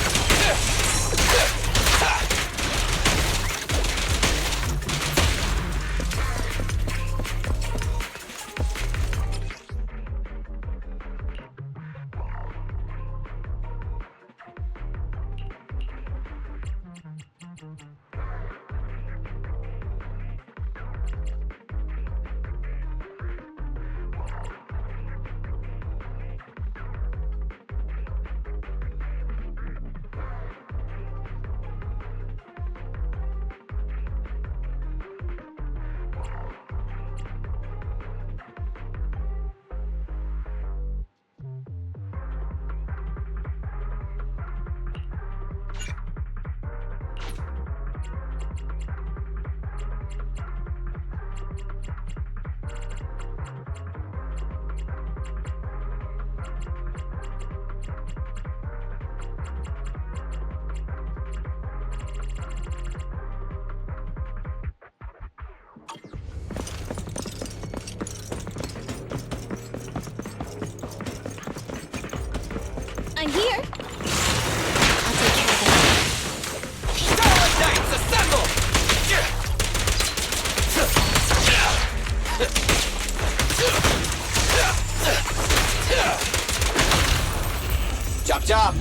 I'm here. I'll take care of it. Starlight Knights, assemble! Chop chop!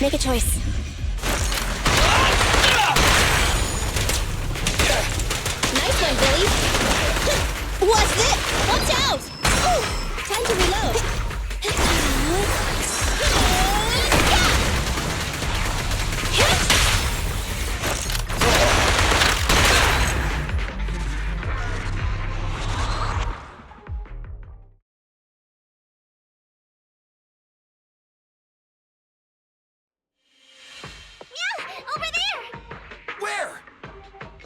Make a choice. Nice one, Billy. What's this? Watch out! Time to reload. Over there! Where?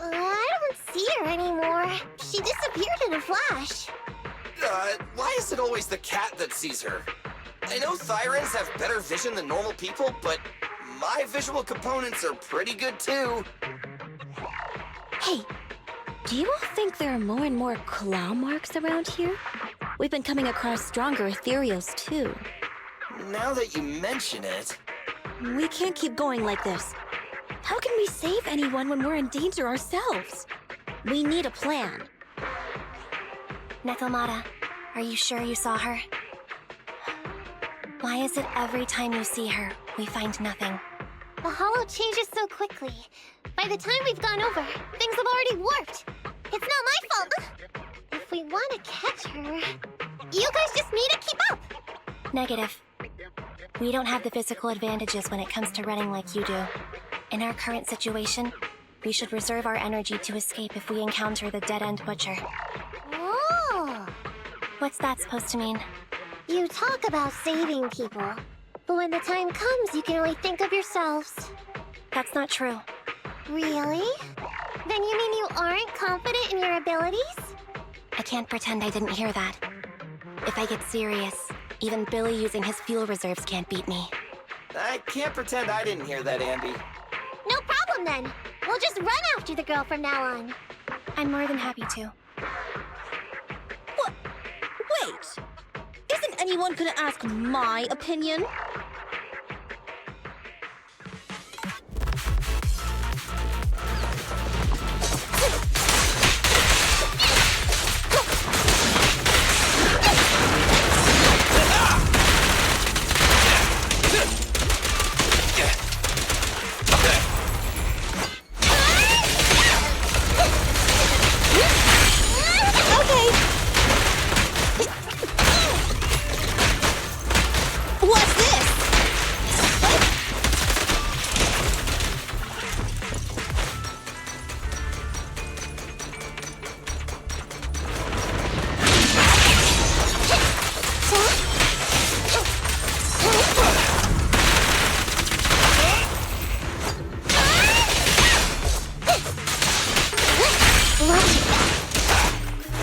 I don't see her anymore. She disappeared in a flash. Why is it always the cat that sees her? I know Thyrans have better vision than normal people, but my visual components are pretty good too. Hey, do you all think there are more and more claw marks around here? We've been coming across stronger ethereals too. Now that you mention it... We can't keep going like this. How can we save anyone when we're in danger ourselves? We need a plan. Nekomata, are you sure you saw her? Why is it every time you see her, we find nothing? The hollow changes so quickly. By the time we've gone over, things have already warped. It's not my fault. If we want to catch her, you guys just need to keep up. Negative. We don't have the physical advantages when it comes to running like you do. In our current situation, we should reserve our energy to escape if we encounter the dead-end butcher. Oh! What's that supposed to mean? You talk about saving people, but when the time comes, you can only think of yourselves. That's not true. Really? Then you mean you aren't confident in your abilities? I can't pretend I didn't hear that. If I get serious, even Billy using his fuel reserves can't beat me. I can't pretend I didn't hear that, Andy. No problem then. We'll just run after the girl from now on. I'm more than happy to. What? Wait! Isn't anyone gonna ask my opinion?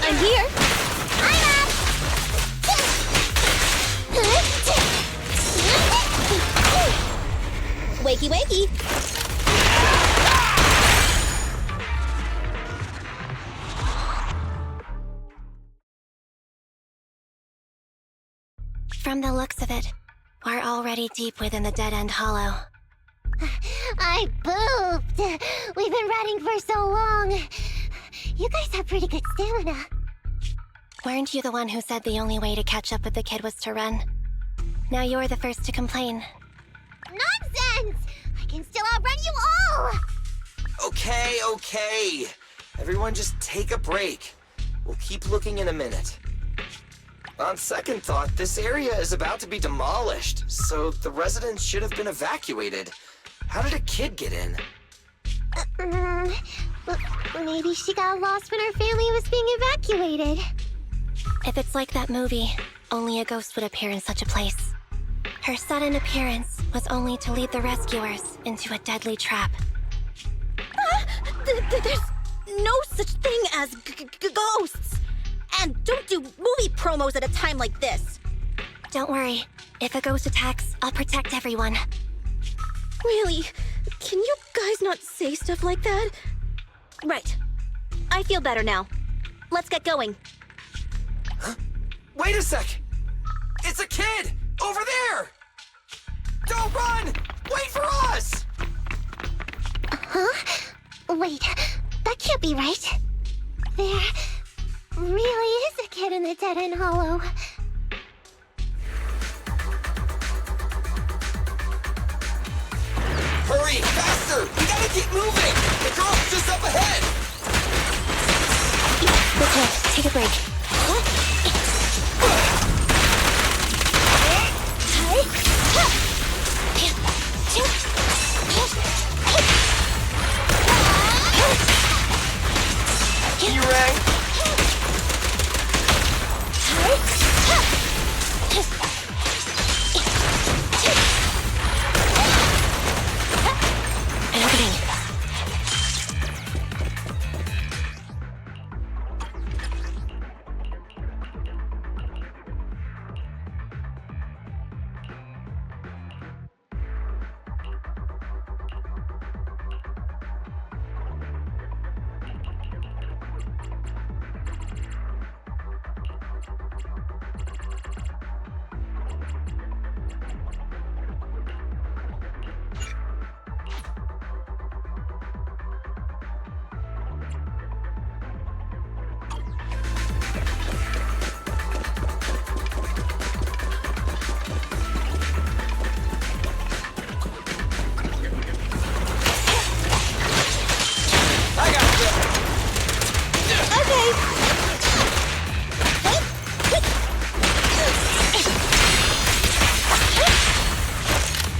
I'm here! Wakey wakey! From the looks of it, we're already deep within the dead-end hollow. I booped! We've been running for so long. You guys have pretty good stamina. Weren't you the one who said the only way to catch up with the kid was to run? Now you're the first to complain. Nonsense! I can still outrun you all! Okay. Everyone just take a break. We'll keep looking in a minute. On second thought, this area is about to be demolished, so the residents should have been evacuated. How did a kid get in? Maybe she got lost when her family was being evacuated. If it's like that movie, only a ghost would appear in such a place. Her sudden appearance was only to lead the rescuers into a deadly trap. There's no such thing as ghosts! And don't do movie promos at a time like this! Don't worry. If a ghost attacks, I'll protect everyone. Really? Can you guys not say stuff like that? Right. I feel better now. Let's get going. Huh? Wait a sec! It's a kid! Over there! Don't run! Wait for us! Huh? Wait, that can't be right. There really is a kid in the dead-end hollow. Okay, faster! We gotta keep moving! The girl's just up ahead! This way. Take a break. You rang? An opening.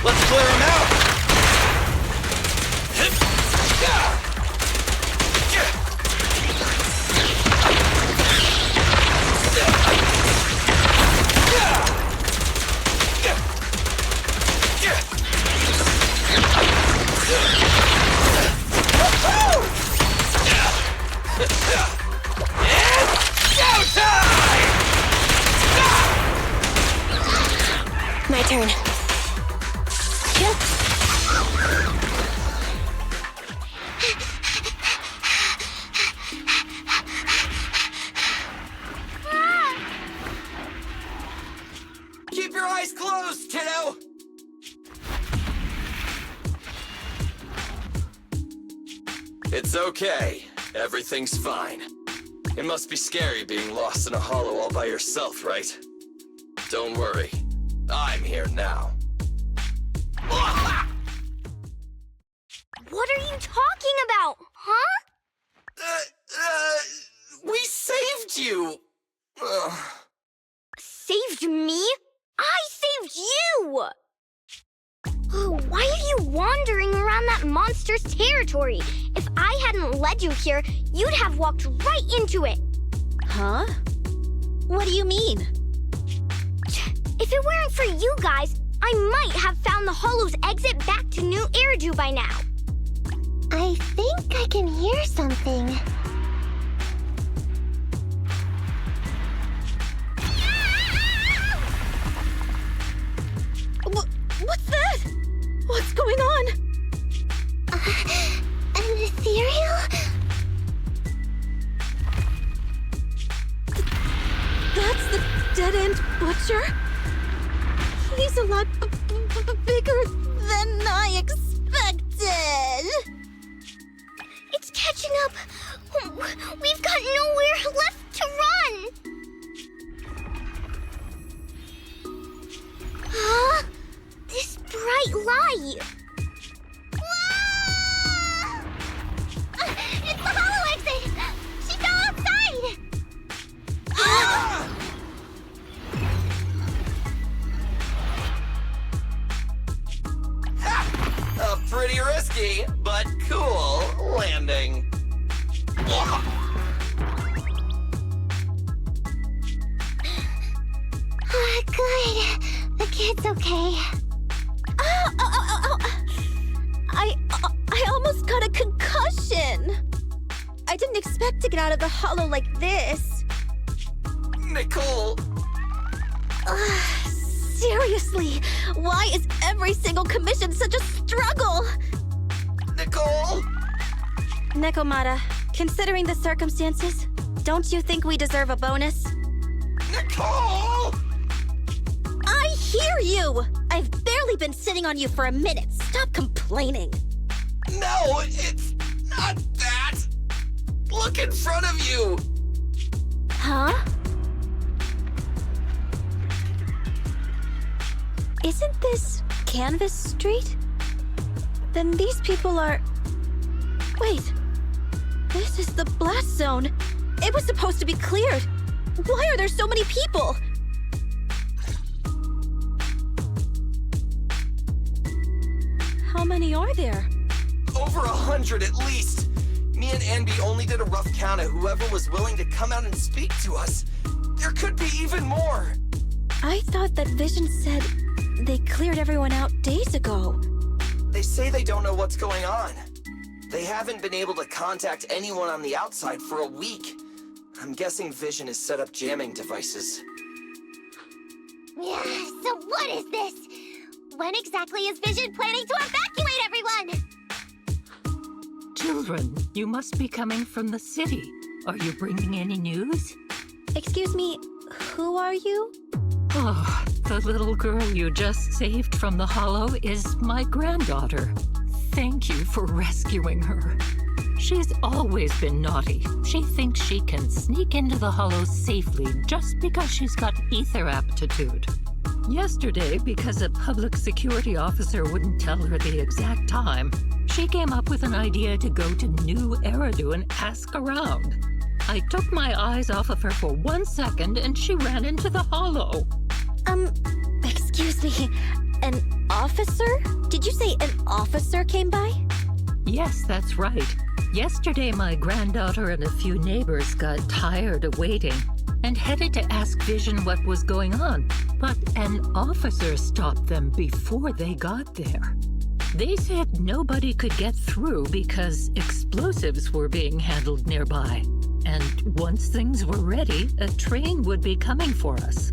Let's clear him out! My turn. Keep your eyes closed, kiddo! It's okay. Everything's fine. It must be scary being lost in a hollow all by yourself, right? Don't worry. I'm here now. What are you talking about, huh? We saved you! Saved me? I saved you! Oh, why are you wandering around that monster's territory? If I hadn't led you here, you'd have walked right into it. Huh? What do you mean? If it weren't for you guys, I might have found the Hollow's exit back to New Eridu by now. I think I can hear something. What's that? What's going on? An ethereal? That's the dead-end butcher? He's a lot bigger than I expected. It's catching up. We've got nowhere left to run. Huh? This bright light. Whoa! It's the Hollow exit. She fell outside. A pretty risky, but cool landing. Good. The kid's okay. I almost got a concussion. I didn't expect to get out of the hollow like this. Nicole! Seriously, why is every single commission such a struggle? Nicole! Nekomata, considering the circumstances, don't you think we deserve a bonus? Nicole! I hear you! I've barely been sitting on you for a minute. Stop complaining. No, it's not that! Look in front of you! Huh? Isn't this Canvas Street? Then these people are... Wait. This is the blast zone. It was supposed to be cleared. Why are there so many people? How many are there? Over 100 at least. Me and Anby only did a rough count of whoever was willing to come out and speak to us. There could be even more. I thought that Vision said they cleared everyone out days ago. They say they don't know what's going on. They haven't been able to contact anyone on the outside for a week. I'm guessing Vision has set up jamming devices. Yeah, so what is this? When exactly is Vision planning to evacuate everyone? Children, you must be coming from the city. Are you bringing any news? Excuse me, who are you? Oh, the little girl you just saved from the Hollow is my granddaughter. Thank you for rescuing her. She's always been naughty. She thinks she can sneak into the Hollow safely just because she's got ether aptitude. Yesterday, because a public security officer wouldn't tell her the exact time, she came up with an idea to go to New Eridu and ask around. I took my eyes off of her for 1 second and she ran into the Hollow. Excuse me, an officer? Did you say an officer came by? Yes, that's right. Yesterday, my granddaughter and a few neighbors got tired of waiting and headed to ask Vision what was going on, but an officer stopped them before they got there. They said nobody could get through because explosives were being handled nearby, and once things were ready, a train would be coming for us.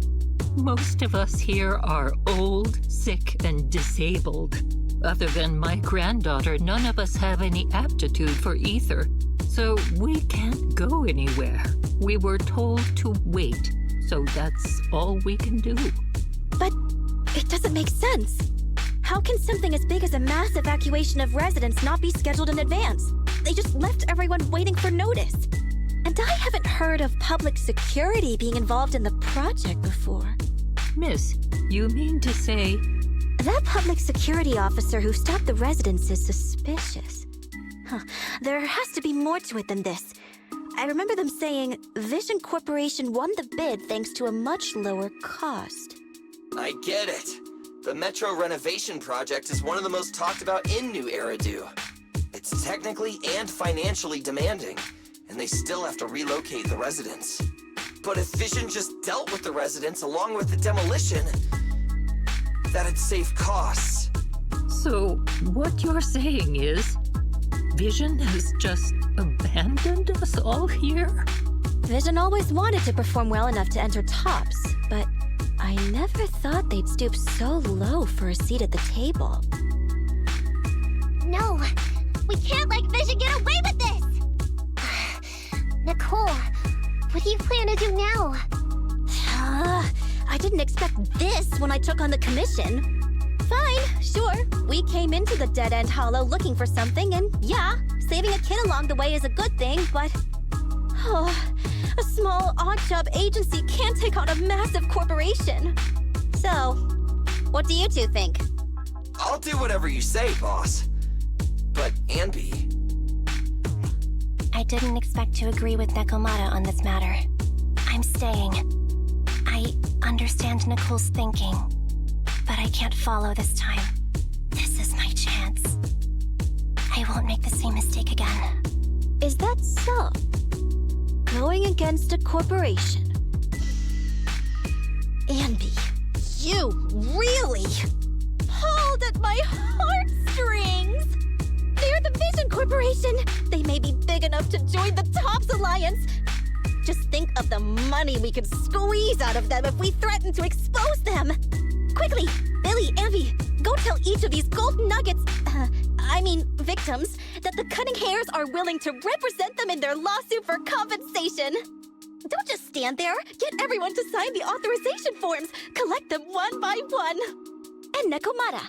Most of us here are old, sick, and disabled. Other than my granddaughter, none of us have any aptitude for ether, so we can't go anywhere. We were told to wait, so that's all we can do. But it doesn't make sense. How can something as big as a mass evacuation of residents not be scheduled in advance? They just left everyone waiting for notice. And I haven't heard of public security being involved in the project before. Miss, you mean to say... That public security officer who stopped the residents is suspicious. There has to be more to it than this. I remember them saying Vision Corporation won the bid thanks to a much lower cost. I get it. The Metro renovation project is one of the most talked about in New Eridu. It's technically and financially demanding, and they still have to relocate the residents. But if Vision just dealt with the residents along with the demolition, that'd save costs. So, what you're saying is, Vision has just abandoned us all here? Vision always wanted to perform well enough to enter tops, but I never thought they'd stoop so low for a seat at the table. No, we can't let Vision get away with this! Nicole, what do you plan to do now? I didn't expect this when I took on the commission. Fine, sure. We came into the dead-end hollow looking for something, and yeah, saving a kid along the way is a good thing, but... a small odd-job agency can't take on a massive corporation. So, what do you two think? I'll do whatever you say, boss. But Anby... I didn't expect to agree with Nekomata on this matter. I'm staying. I understand Nicole's thinking, but I can't follow this time. This is my chance. I won't make the same mistake again. Is that so? Going against a corporation? Anby, you really pulled at my heartstrings! They're the Vision Corporation! They may be big enough to join the TOPS Alliance! Just think of the money we could squeeze out of them if we threaten to expose them! Quickly, Billy, Anby, go tell each of these gold nuggets, victims, that the Cunning Hairs are willing to represent them in their lawsuit for compensation! Don't just stand there! Get everyone to sign the authorization forms! Collect them one by one! And Nekomata,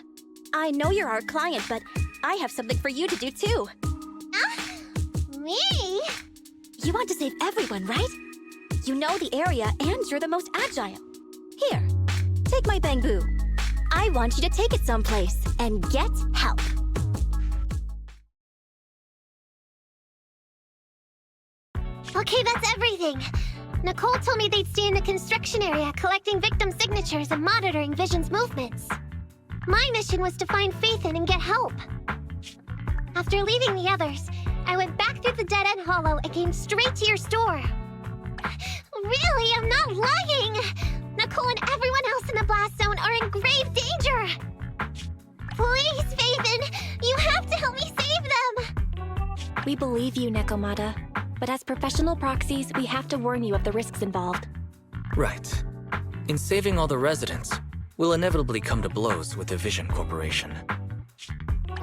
I know you're our client, but I have something for you to do too. Me? You want to save everyone, right? You know the area and you're the most agile. Here, take my bamboo. I want you to take it someplace and get help. Okay, that's everything. Nicole told me they'd stay in the construction area, collecting victim signatures and monitoring Vision's movements. My mission was to find Phaethon and get help. After leaving the others, I went back through the dead-end hollow and came straight to your store. Really, I'm not lying! Nicole and everyone else in the blast zone are in grave danger! Please, Phaethon, you have to help me save them! We believe you, Nekomata. But as professional proxies, we have to warn you of the risks involved. Right. In saving all the residents, we'll inevitably come to blows with the Vision Corporation.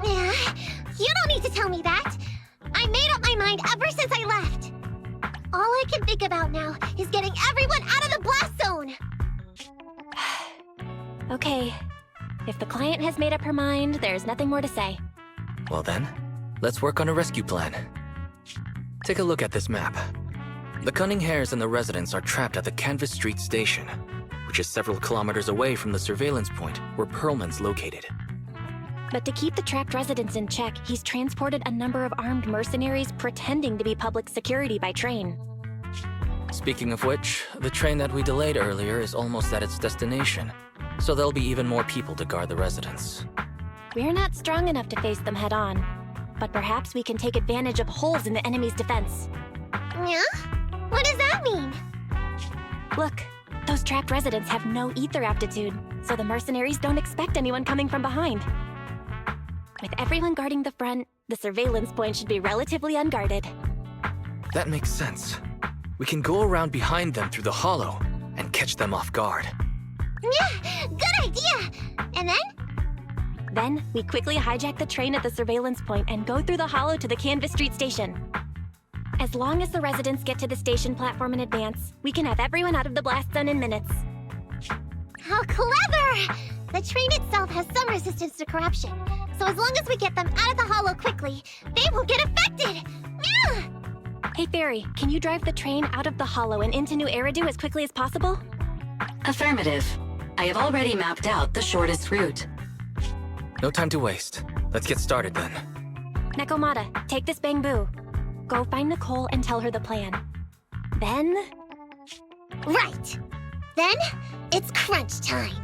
Yeah, you don't need to tell me that. I made up my mind ever since I left. All I can think about now is getting everyone out of the blast zone! Okay. If the client has made up her mind, there's nothing more to say. Well then, let's work on a rescue plan. Take a look at this map. The Cunning Hares and the residents are trapped at the Canvas Street station, which is several kilometers away from the surveillance point where Perlman's located. But to keep the trapped residents in check, he's transported a number of armed mercenaries pretending to be public security by train. Speaking of which, the train that we delayed earlier is almost at its destination, so there'll be even more people to guard the residents. We're not strong enough to face them head-on, but perhaps we can take advantage of holes in the enemy's defense. Yeah? What does that mean? Look, those trapped residents have no ether aptitude, so the mercenaries don't expect anyone coming from behind. With everyone guarding the front, the surveillance point should be relatively unguarded. That makes sense. We can go around behind them through the hollow and catch them off guard. Yeah, good idea! And then? Then, we quickly hijack the train at the surveillance point and go through the hollow to the Canvas Street station. As long as the residents get to the station platform in advance, we can have everyone out of the blast zone in minutes. How clever! The train itself has some resistance to corruption, so as long as we get them out of the hollow quickly, they won't get affected! Yeah! Hey Fairy, can you drive the train out of the hollow and into New Eridu as quickly as possible? Affirmative. I have already mapped out the shortest route. No time to waste. Let's get started then. Nekomata, take this bamboo. Go find Nicole and tell her the plan. Then... Right! Then, it's crunch time.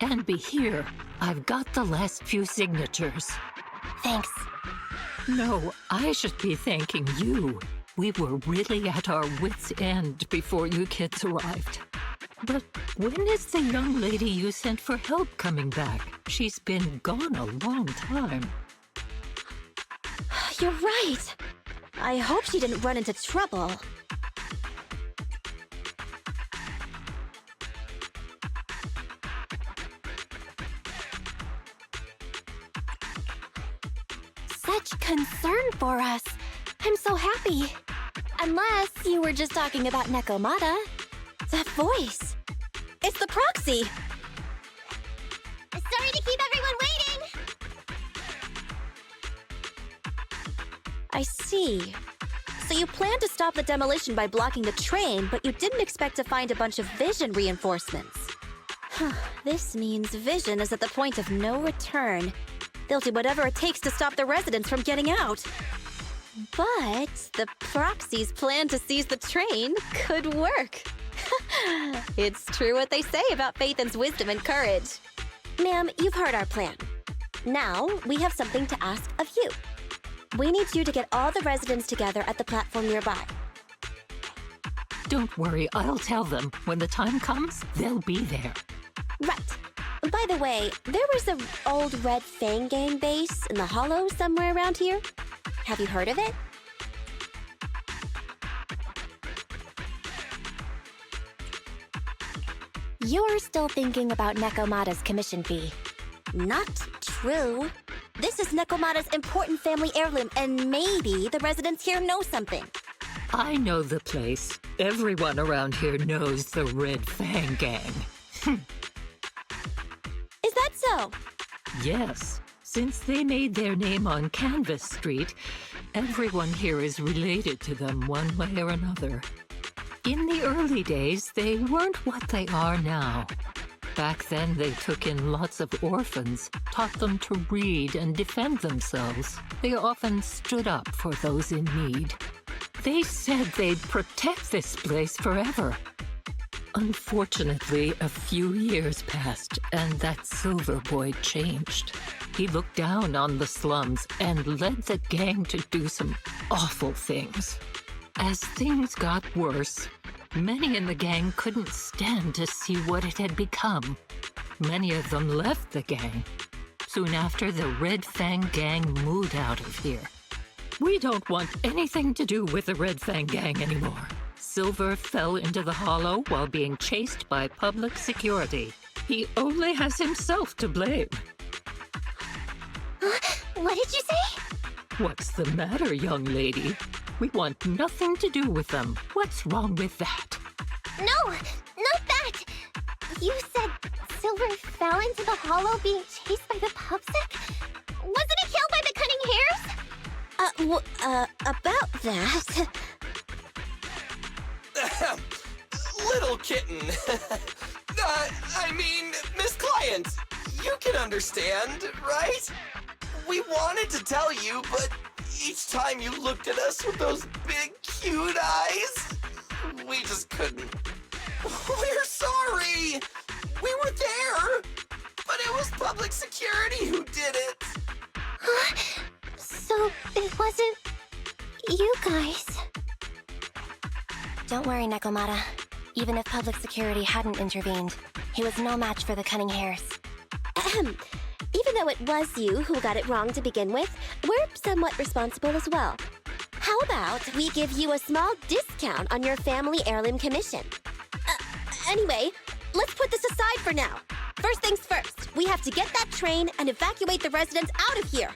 Anby, here. I've got the last few signatures. Thanks. No, I should be thanking you. We were really at our wits' end before you kids arrived. But when is the young lady you sent for help coming back? She's been gone a long time. You're right. I hope she didn't run into trouble. Such concern for us. I'm so happy. Unless you were just talking about Nekomata. That voice. It's the proxy. Sorry to keep everyone waiting. I see. So you planned to stop the demolition by blocking the train, but you didn't expect to find a bunch of vision reinforcements. This means Vision is at the point of no return. They'll do whatever it takes to stop the residents from getting out. But the proxy's plan to seize the train could work. It's true what they say about Phaethon's wisdom and courage. Ma'am, you've heard our plan. Now, we have something to ask of you. We need you to get all the residents together at the platform nearby. Don't worry, I'll tell them. When the time comes, they'll be there. Right. By the way, there was an old Red Fang Gang base in the Hollow somewhere around here. Have you heard of it? You're still thinking about Nekomata's commission fee. Not true. This is Nekomata's important family heirloom, and maybe the residents here know something. I know the place. Everyone around here knows the Red Fang Gang. Is that so? Yes. Since they made their name on Canvas Street, everyone here is related to them one way or another. In the early days, they weren't what they are now. Back then, they took in lots of orphans, taught them to read and defend themselves. They often stood up for those in need. They said they'd protect this place forever. Unfortunately, a few years passed, and that Silver Boy changed. He looked down on the slums and led the gang to do some awful things. As things got worse, many in the gang couldn't stand to see what it had become. Many of them left the gang. Soon after, the Red Fang Gang moved out of here. We don't want anything to do with the Red Fang Gang anymore. Silver fell into the Hollow while being chased by public security. He only has himself to blame. What did you say? What's the matter, young lady? We want nothing to do with them. What's wrong with that? No, not that. You said Silver fell into the Hollow being chased by the pubsec? Wasn't he killed by the cunning hares? About that... Little kitten. I mean, Miss Client, you can understand, right? We wanted to tell you, but each time you looked at us with those big, cute eyes, we just couldn't. We're sorry. We were there, but it was public security who did it. So it wasn't you guys. Don't worry, Nekomata. Even if public security hadn't intervened, he was no match for the cunning hares. Even though it was you who got it wrong to begin with, we're somewhat responsible as well. How about we give you a small discount on your family heirloom commission? Anyway, let's put this aside for now. First things first, we have to get that train and evacuate the residents out of here.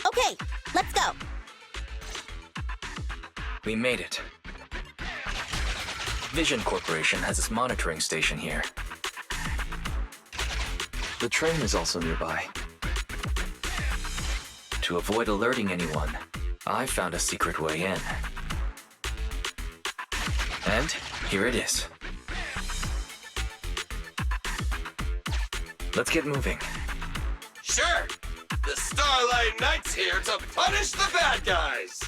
Okay, let's go. We made it. Vision Corporation has its monitoring station here. The train is also nearby. To avoid alerting anyone, I found a secret way in. And here it is. Let's get moving. Sure! The Starlight Knight's here to punish the bad guys!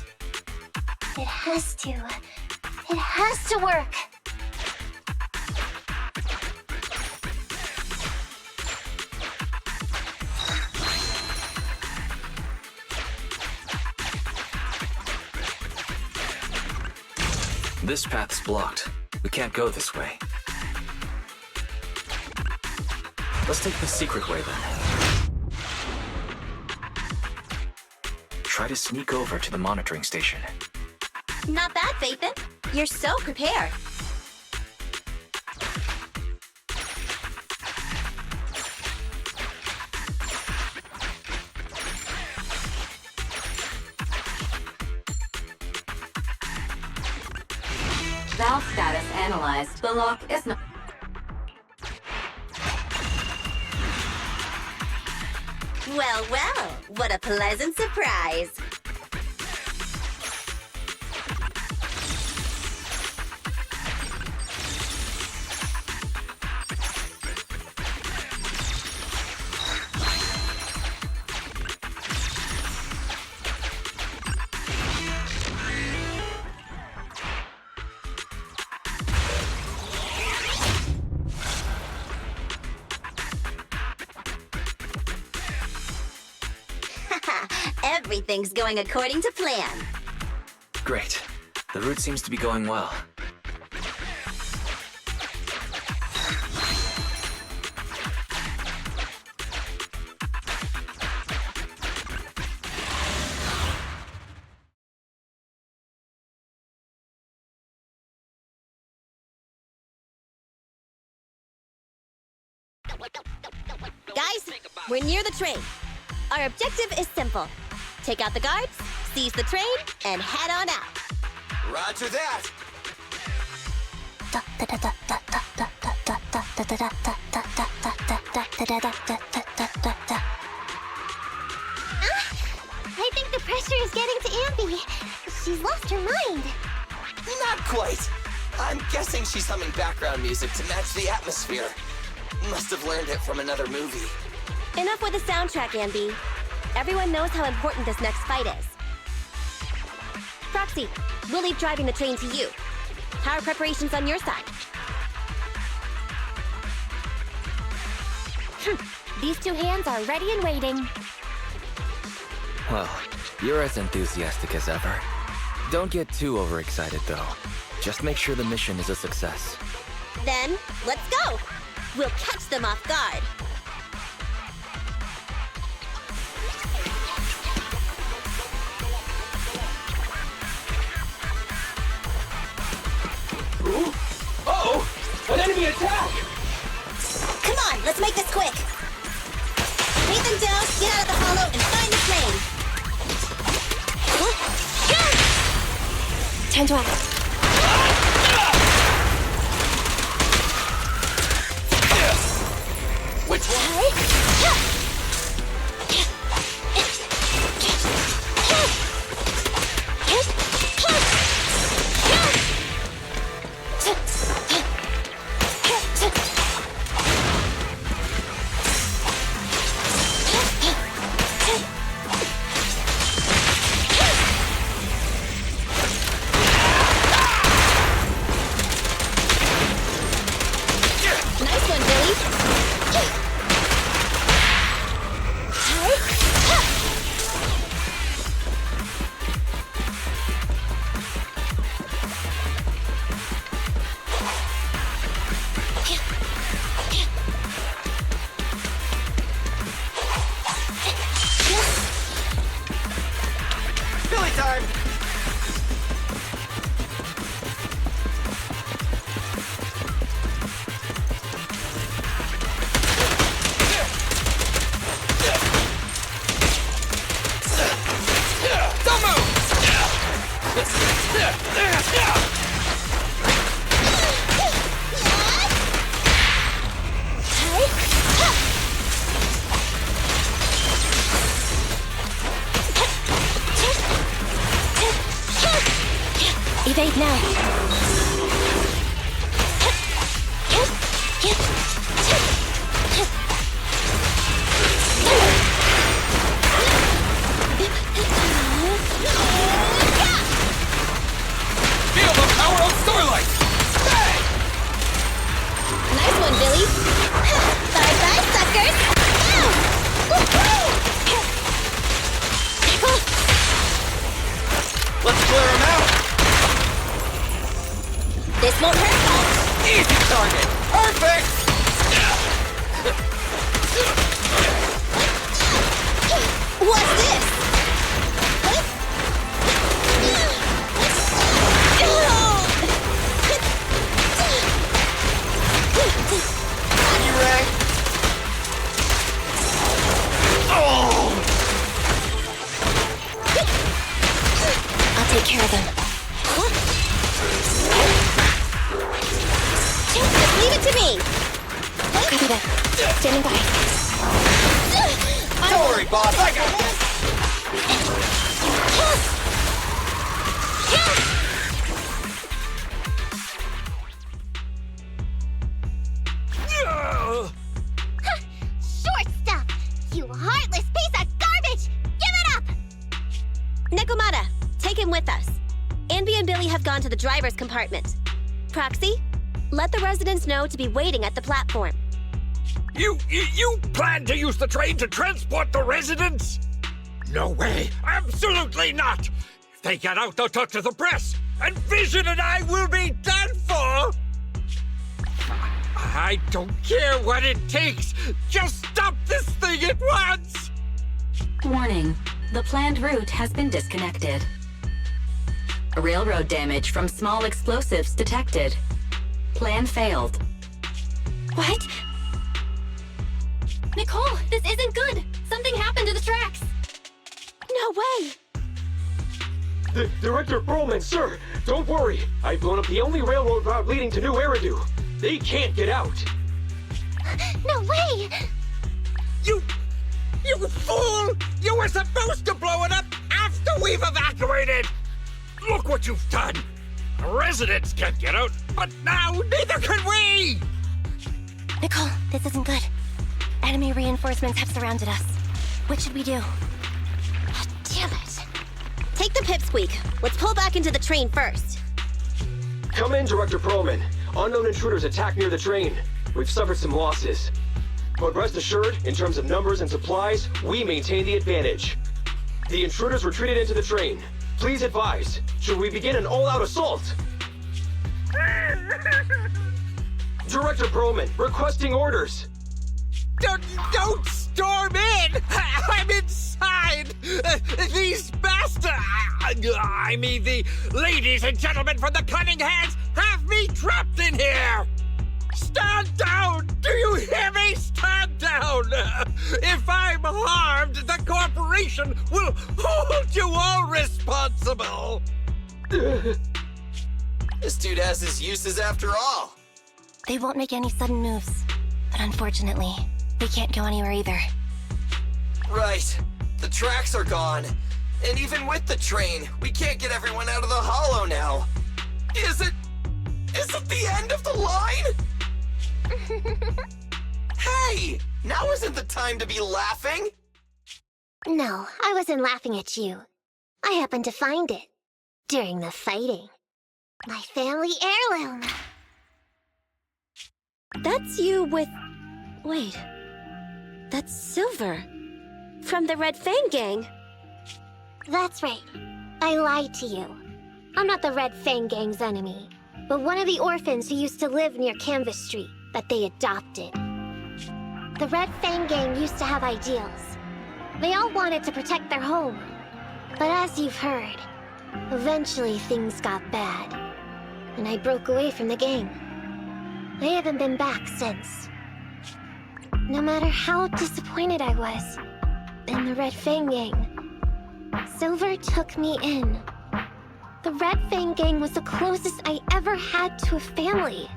It has to. It has to work. This path's blocked. We can't go this way. Let's take the secret way then. Try to sneak over to the monitoring station. Not bad, Faithin. You're so prepared. Valve status analyzed. The lock is not... Well, well, what a pleasant surprise. Everything's going according to plan. Great. The route seems to be going well. Guys, we're near the train. Our objective is simple. Take out the guards, seize the train, and head on out. Roger that! I think the pressure is getting to Ambi. She's lost her mind. Not quite. I'm guessing she's humming background music to match the atmosphere. Must have learned it from another movie. Enough with the soundtrack, Ambi. Everyone knows how important this next fight is. Proxy, we'll leave driving the train to you. How are preparations on your side? These two hands are ready and waiting. Well, you're as enthusiastic as ever. Don't get too overexcited, though. Just make sure the mission is a success. Then, let's go! We'll catch them off guard. Uh-oh! An enemy attack! Come on, let's make this quick. Take them down, get out of the hollow, and find the train. Time to act. Which one? Nice one, Billy. Billy time! Don't move! Evade now. Feel the power of Starlight! Bang! Nice one, Billy. Bye-bye, suckers. Let's clear him out! Copy that. Standing by. Don't worry, boss. I got this. Short stuff! You heartless piece of garbage! Give it up! Nekomata, take him with us. Anby and Billy have gone to the driver's compartment. Proxy, let the residents know to be waiting at the platform. You plan to use the train to transport the residents? No way! Absolutely not! If they get out, they'll talk to the press, and Vision and I will be done for! I don't care what it takes! Just stop this thing at once! Warning. The planned route has been disconnected. Railroad damage from small explosives detected. Plan failed. What? Nicole, this isn't good! Something happened to the tracks! No way! Director Perlman, sir, don't worry. I've blown up the only railroad route leading to New Eridu. They can't get out. No way! You fool! You were supposed to blow it up after we've evacuated! Look what you've done! The residents can't get out, but now neither can we! Nicole, this isn't good. Enemy reinforcements have surrounded us. What should we do? Damn it. Take the pipsqueak. Let's pull back into the train first. Come in, Director Perlman. Unknown intruders attacked near the train. We've suffered some losses. But rest assured, in terms of numbers and supplies, we maintain the advantage. The intruders retreated into the train. Please advise, should we begin an all-out assault? Director Perlman, requesting orders. Don't storm in! I'm inside! These bastards! I mean, the ladies and gentlemen from the Cunning Hands have me trapped in here! Stand down! Do you hear me? Stand down! If I'm harmed, the corporation will hold you all responsible! This dude has his uses after all. They won't make any sudden moves. But unfortunately, we can't go anywhere either. Right. The tracks are gone. And even with the train, we can't get everyone out of the hollow now. Is it the end of the line? Hey! Now isn't the time to be laughing! No, I wasn't laughing at you. I happened to find it. During the fighting. My family heirloom. That's you with... Wait. That's Silver. From the Red Fang Gang. That's right. I lied to you. I'm not the Red Fang Gang's enemy, but one of the orphans who used to live near Canvas Street that they adopted. The Red Fang Gang used to have ideals. They all wanted to protect their home. But as you've heard, eventually things got bad, and I broke away from the gang. I haven't been back since. No matter how disappointed I was in the Red Fang Gang, Silver took me in. The Red Fang Gang was the closest I ever had to a family.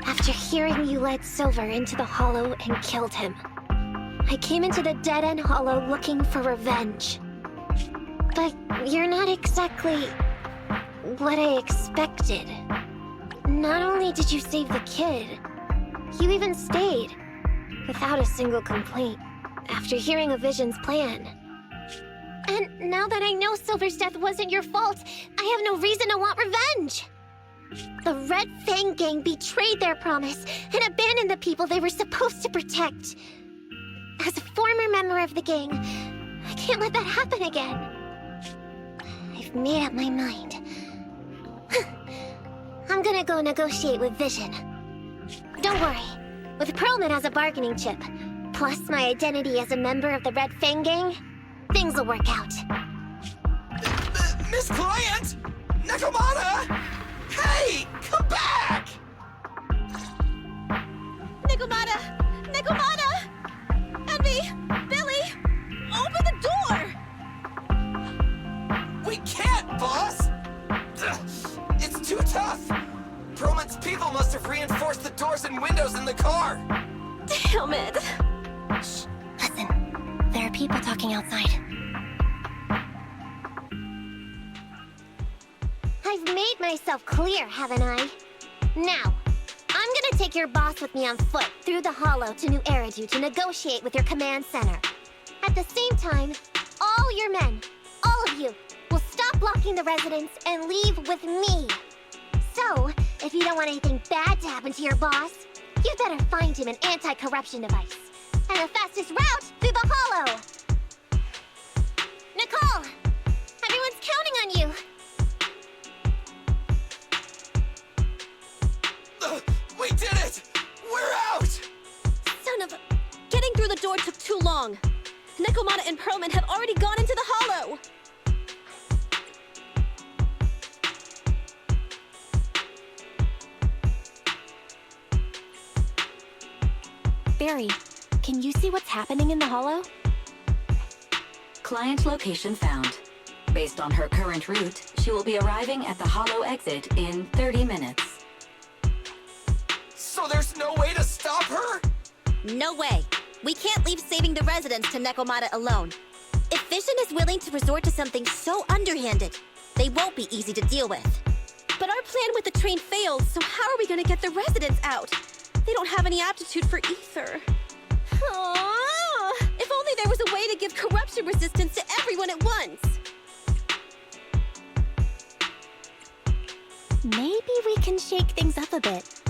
After hearing you led Silver into the Hollow and killed him, I came into the dead-end Hollow looking for revenge. But you're not exactly what I expected. Not only did you save the kid, you even stayed, without a single complaint, after hearing a Vision's plan. And now that I know Silver's death wasn't your fault, I have no reason to want revenge! The Red Fang Gang betrayed their promise and abandoned the people they were supposed to protect. As a former member of the gang, I can't let that happen again. I've made up my mind. I'm gonna go negotiate with Vision. Don't worry. With Perlman as a bargaining chip, plus my identity as a member of the Red Fang Gang, things will work out. Miss Client! Nekomata! Hey! Come back! Nekomata! Nekomata! Enby! Billy! Open the door! We can't, boss! It's too tough! Perlman's people must have reinforced the doors and windows in the car! Damn it! Shh, listen. There are people talking outside. I've made myself clear, haven't I? Now, I'm gonna take your boss with me on foot through the Hollow to New Eridu to negotiate with your command center. At the same time, all your men, all of you, will stop blocking the residents and leave with me. So, if you don't want anything bad to happen to your boss, you'd better find him an anti-corruption device. And the fastest route through the Hollow! Nicole! Everyone's counting on you! We did it! We're out! Son of a... Getting through the door took too long. Nekomata and Perlman have already gone into the Hollow! Barry, can you see what's happening in the Hollow? Client location found. Based on her current route, she will be arriving at the Hollow exit in 30 minutes. So there's no way to stop her? No way. We can't leave saving the residents to Nekomata alone. If Vision is willing to resort to something so underhanded, they won't be easy to deal with. But our plan with the train failed, so how are we gonna get the residents out? They don't have any aptitude for ether. Aww. If only there was a way to give corruption resistance to everyone at once. Maybe we can shake things up a bit.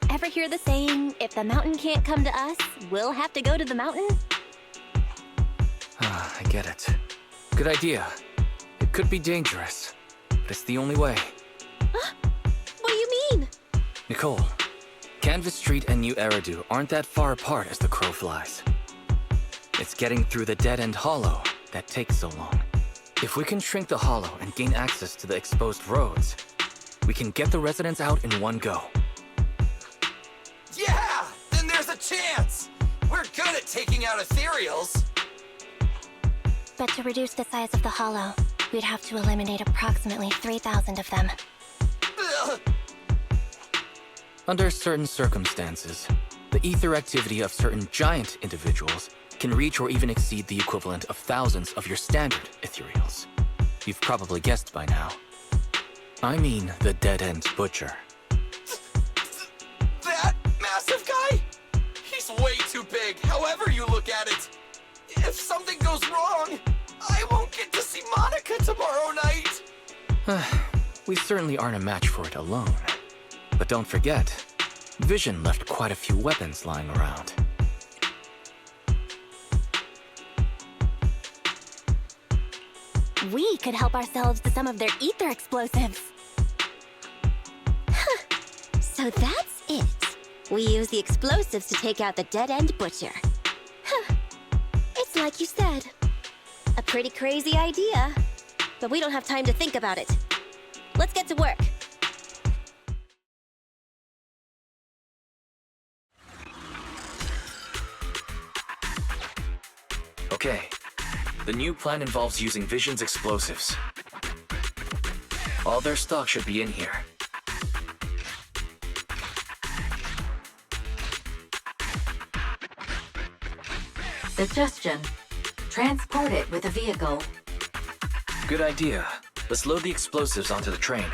Ever hear the saying, if the mountain can't come to us, we'll have to go to the mountain? I get it. Good idea. It could be dangerous, but it's the only way. Huh? What do you mean? Nicole, Canvas Street and New Eridu aren't that far apart as the crow flies. It's getting through the dead-end hollow that takes so long. If we can shrink the hollow and gain access to the exposed roads, we can get the residents out in one go. Yeah! Then there's a chance! We're good at taking out ethereals! But to reduce the size of the hollow, we'd have to eliminate approximately 3,000 of them. Ugh. Under certain circumstances, the ether activity of certain giant individuals can reach or even exceed the equivalent of thousands of your standard ethereals. You've probably guessed by now. I mean the dead-end butcher. That massive guy? He's way too big, however you look at it. If something goes wrong, I won't get to see Monica tomorrow night. We certainly aren't a match for it alone. But don't forget, Vision left quite a few weapons lying around. We could help ourselves to some of their ether explosives. So that's it. We use the explosives to take out the dead-end butcher. It's like you said. A pretty crazy idea. But we don't have time to think about it. Let's get to work. Okay. The new plan involves using Vision's explosives. All their stock should be in here. Suggestion. Transport it with a vehicle. Good idea. Let's load the explosives onto the train.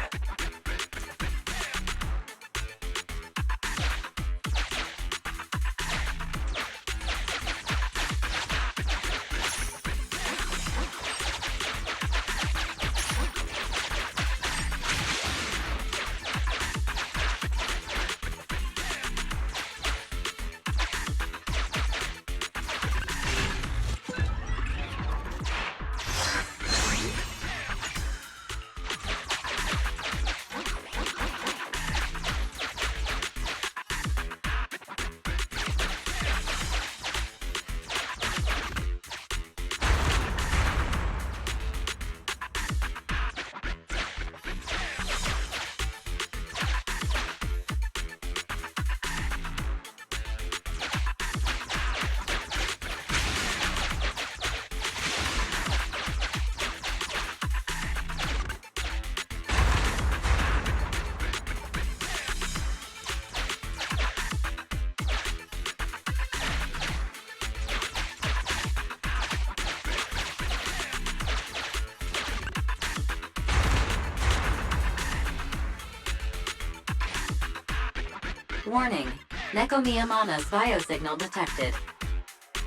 Warning. Neko Miyamana's biosignal detected.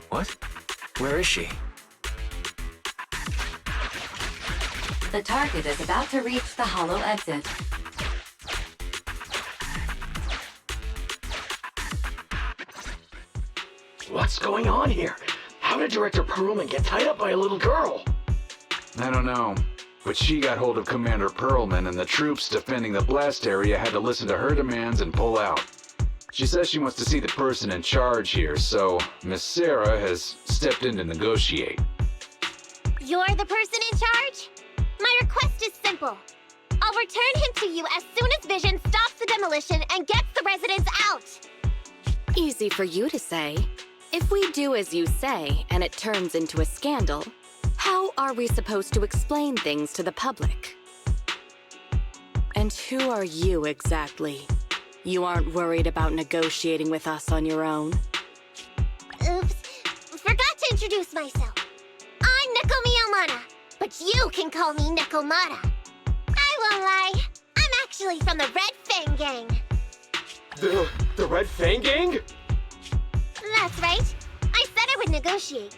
What? Where is she? The target is about to reach the hollow exit. What's going on here? How did Director Perlman get tied up by a little girl? I don't know, but she got hold of Commander Perlman, and the troops defending the blast area had to listen to her demands and pull out. She says she wants to see the person in charge here, so Miss Sarah has stepped in to negotiate. You're the person in charge? My request is simple. I'll return him to you as soon as Vision stops the demolition and gets the residents out. Easy for you to say. If we do as you say and it turns into a scandal, how are we supposed to explain things to the public? And who are you exactly? You aren't worried about negotiating with us on your own? Oops. Forgot to introduce myself. I'm Neko Miyamana, but you can call me Nekomata. I won't lie. I'm actually from the Red Fang Gang. The Red Fang Gang? That's right. I said I would negotiate.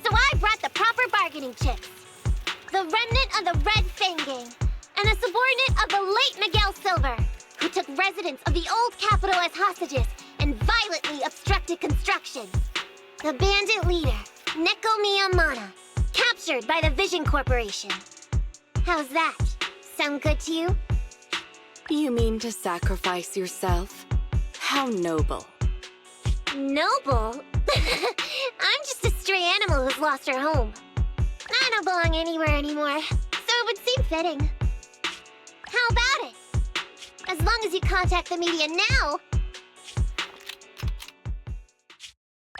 So I brought the proper bargaining chips. The remnant of the Red Fang Gang, and a subordinate of the late Miguel Silver, who took residents of the old capital as hostages and violently obstructed construction. The bandit leader, Neko Miyamana, captured by the Vision Corporation. How's that? Sound good to you? You mean to sacrifice yourself? How noble. Noble? I'm just a stray animal who's lost her home. I don't belong anywhere anymore, so it would seem fitting. How about it? As long as you contact the media now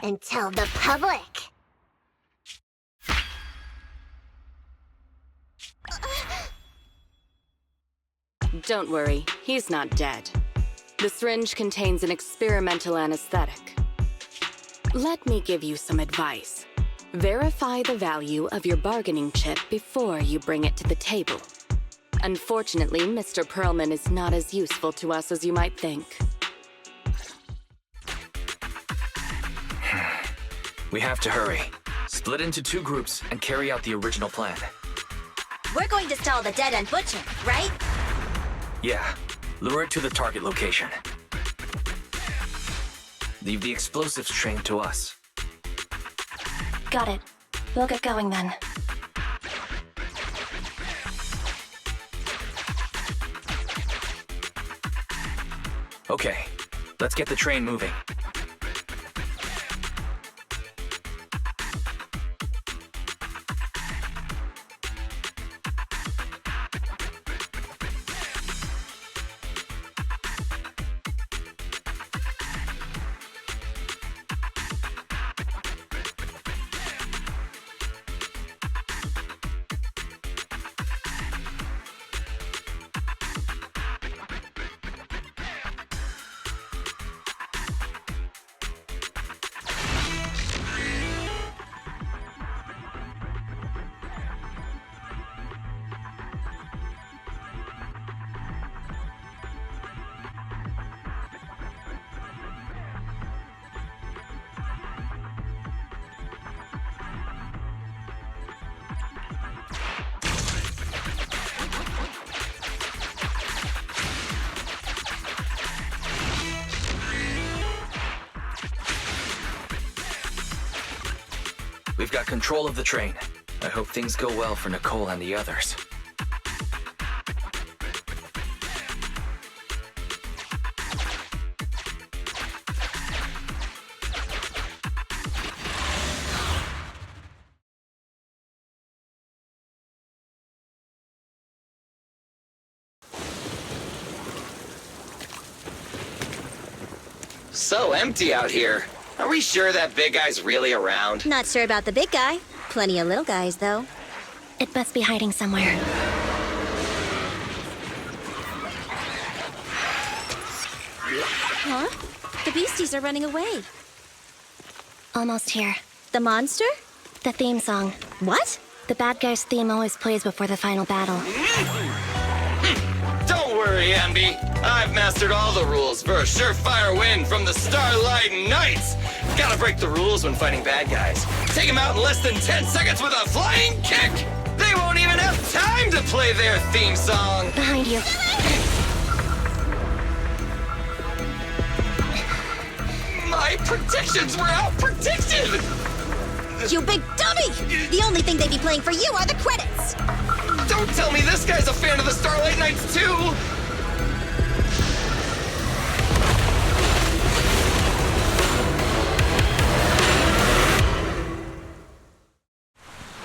and tell the public. Don't worry, he's not dead. The syringe contains an experimental anesthetic. Let me give you some advice. Verify the value of your bargaining chip before you bring it to the table. Unfortunately, Mr. Perlman is not as useful to us as you might think. We have to hurry. Split into 2 groups and carry out the original plan. We're going to stall the dead-end butcher, right? Yeah. Lure it to the target location. Leave the explosives train to us. Got it. We'll get going then. Okay, let's get the train moving. We've got control of the train. I hope things go well for Nicole and the others. So empty out here. Are we sure that big guy's really around? Not sure about the big guy. Plenty of little guys, though. It must be hiding somewhere. Huh? The beasties are running away. Almost here. The monster? The theme song. What? The bad guy's theme always plays before the final battle. Don't worry. worry, Ambi. I've mastered all the rules for a surefire win from the Starlight Knights. Gotta break the rules when fighting bad guys. Take them out in less than 10 seconds with a flying kick! They won't even have time to play their theme song! Behind you. My predictions were out-predicted! You big dummy! The only thing they'd be playing for you are the credits! Don't tell me this guy's a fan of the Starlight Knights, too!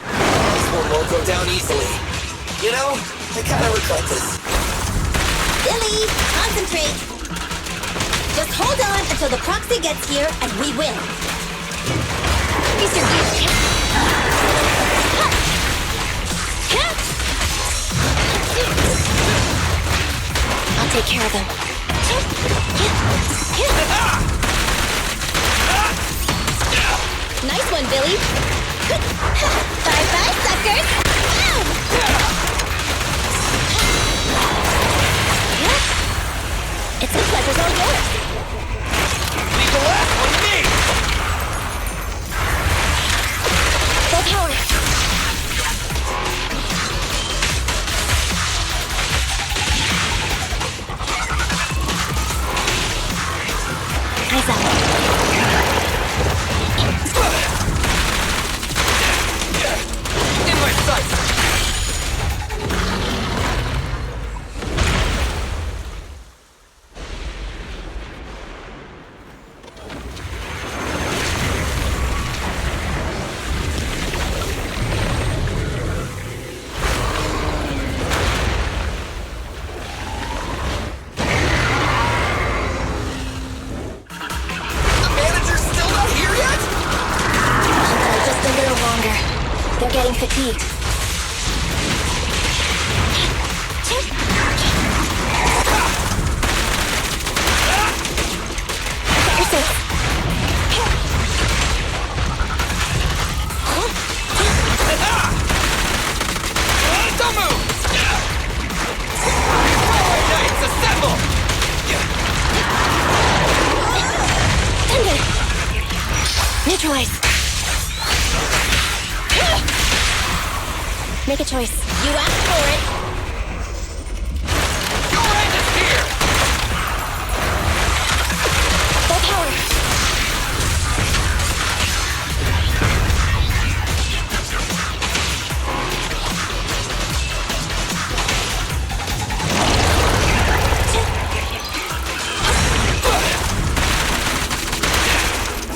This one won't go down easily. You know, I kinda regret this. Billy, concentrate! Just hold on until the proxy gets here and we win. Mr. Geek. I'll take care of them. Nice one, Billy. Bye-bye, suckers! It's the pleasure's all yours. Leave the last one to me! Full power. Eyes up. In my sights! They're getting fatigued. You're safe. Don't move! Alright, Knights, assemble! Thunder! Neutralize. Make a choice. You asked for it. Your end is here! Full power.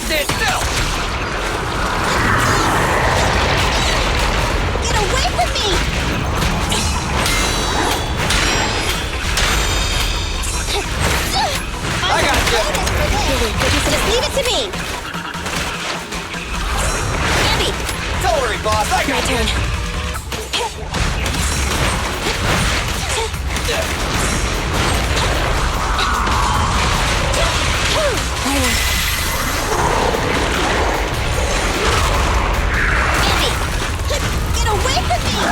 Stand still! Get away from me! I got you! Just leave it to me! Abby! Don't worry, boss, I got My turn. you!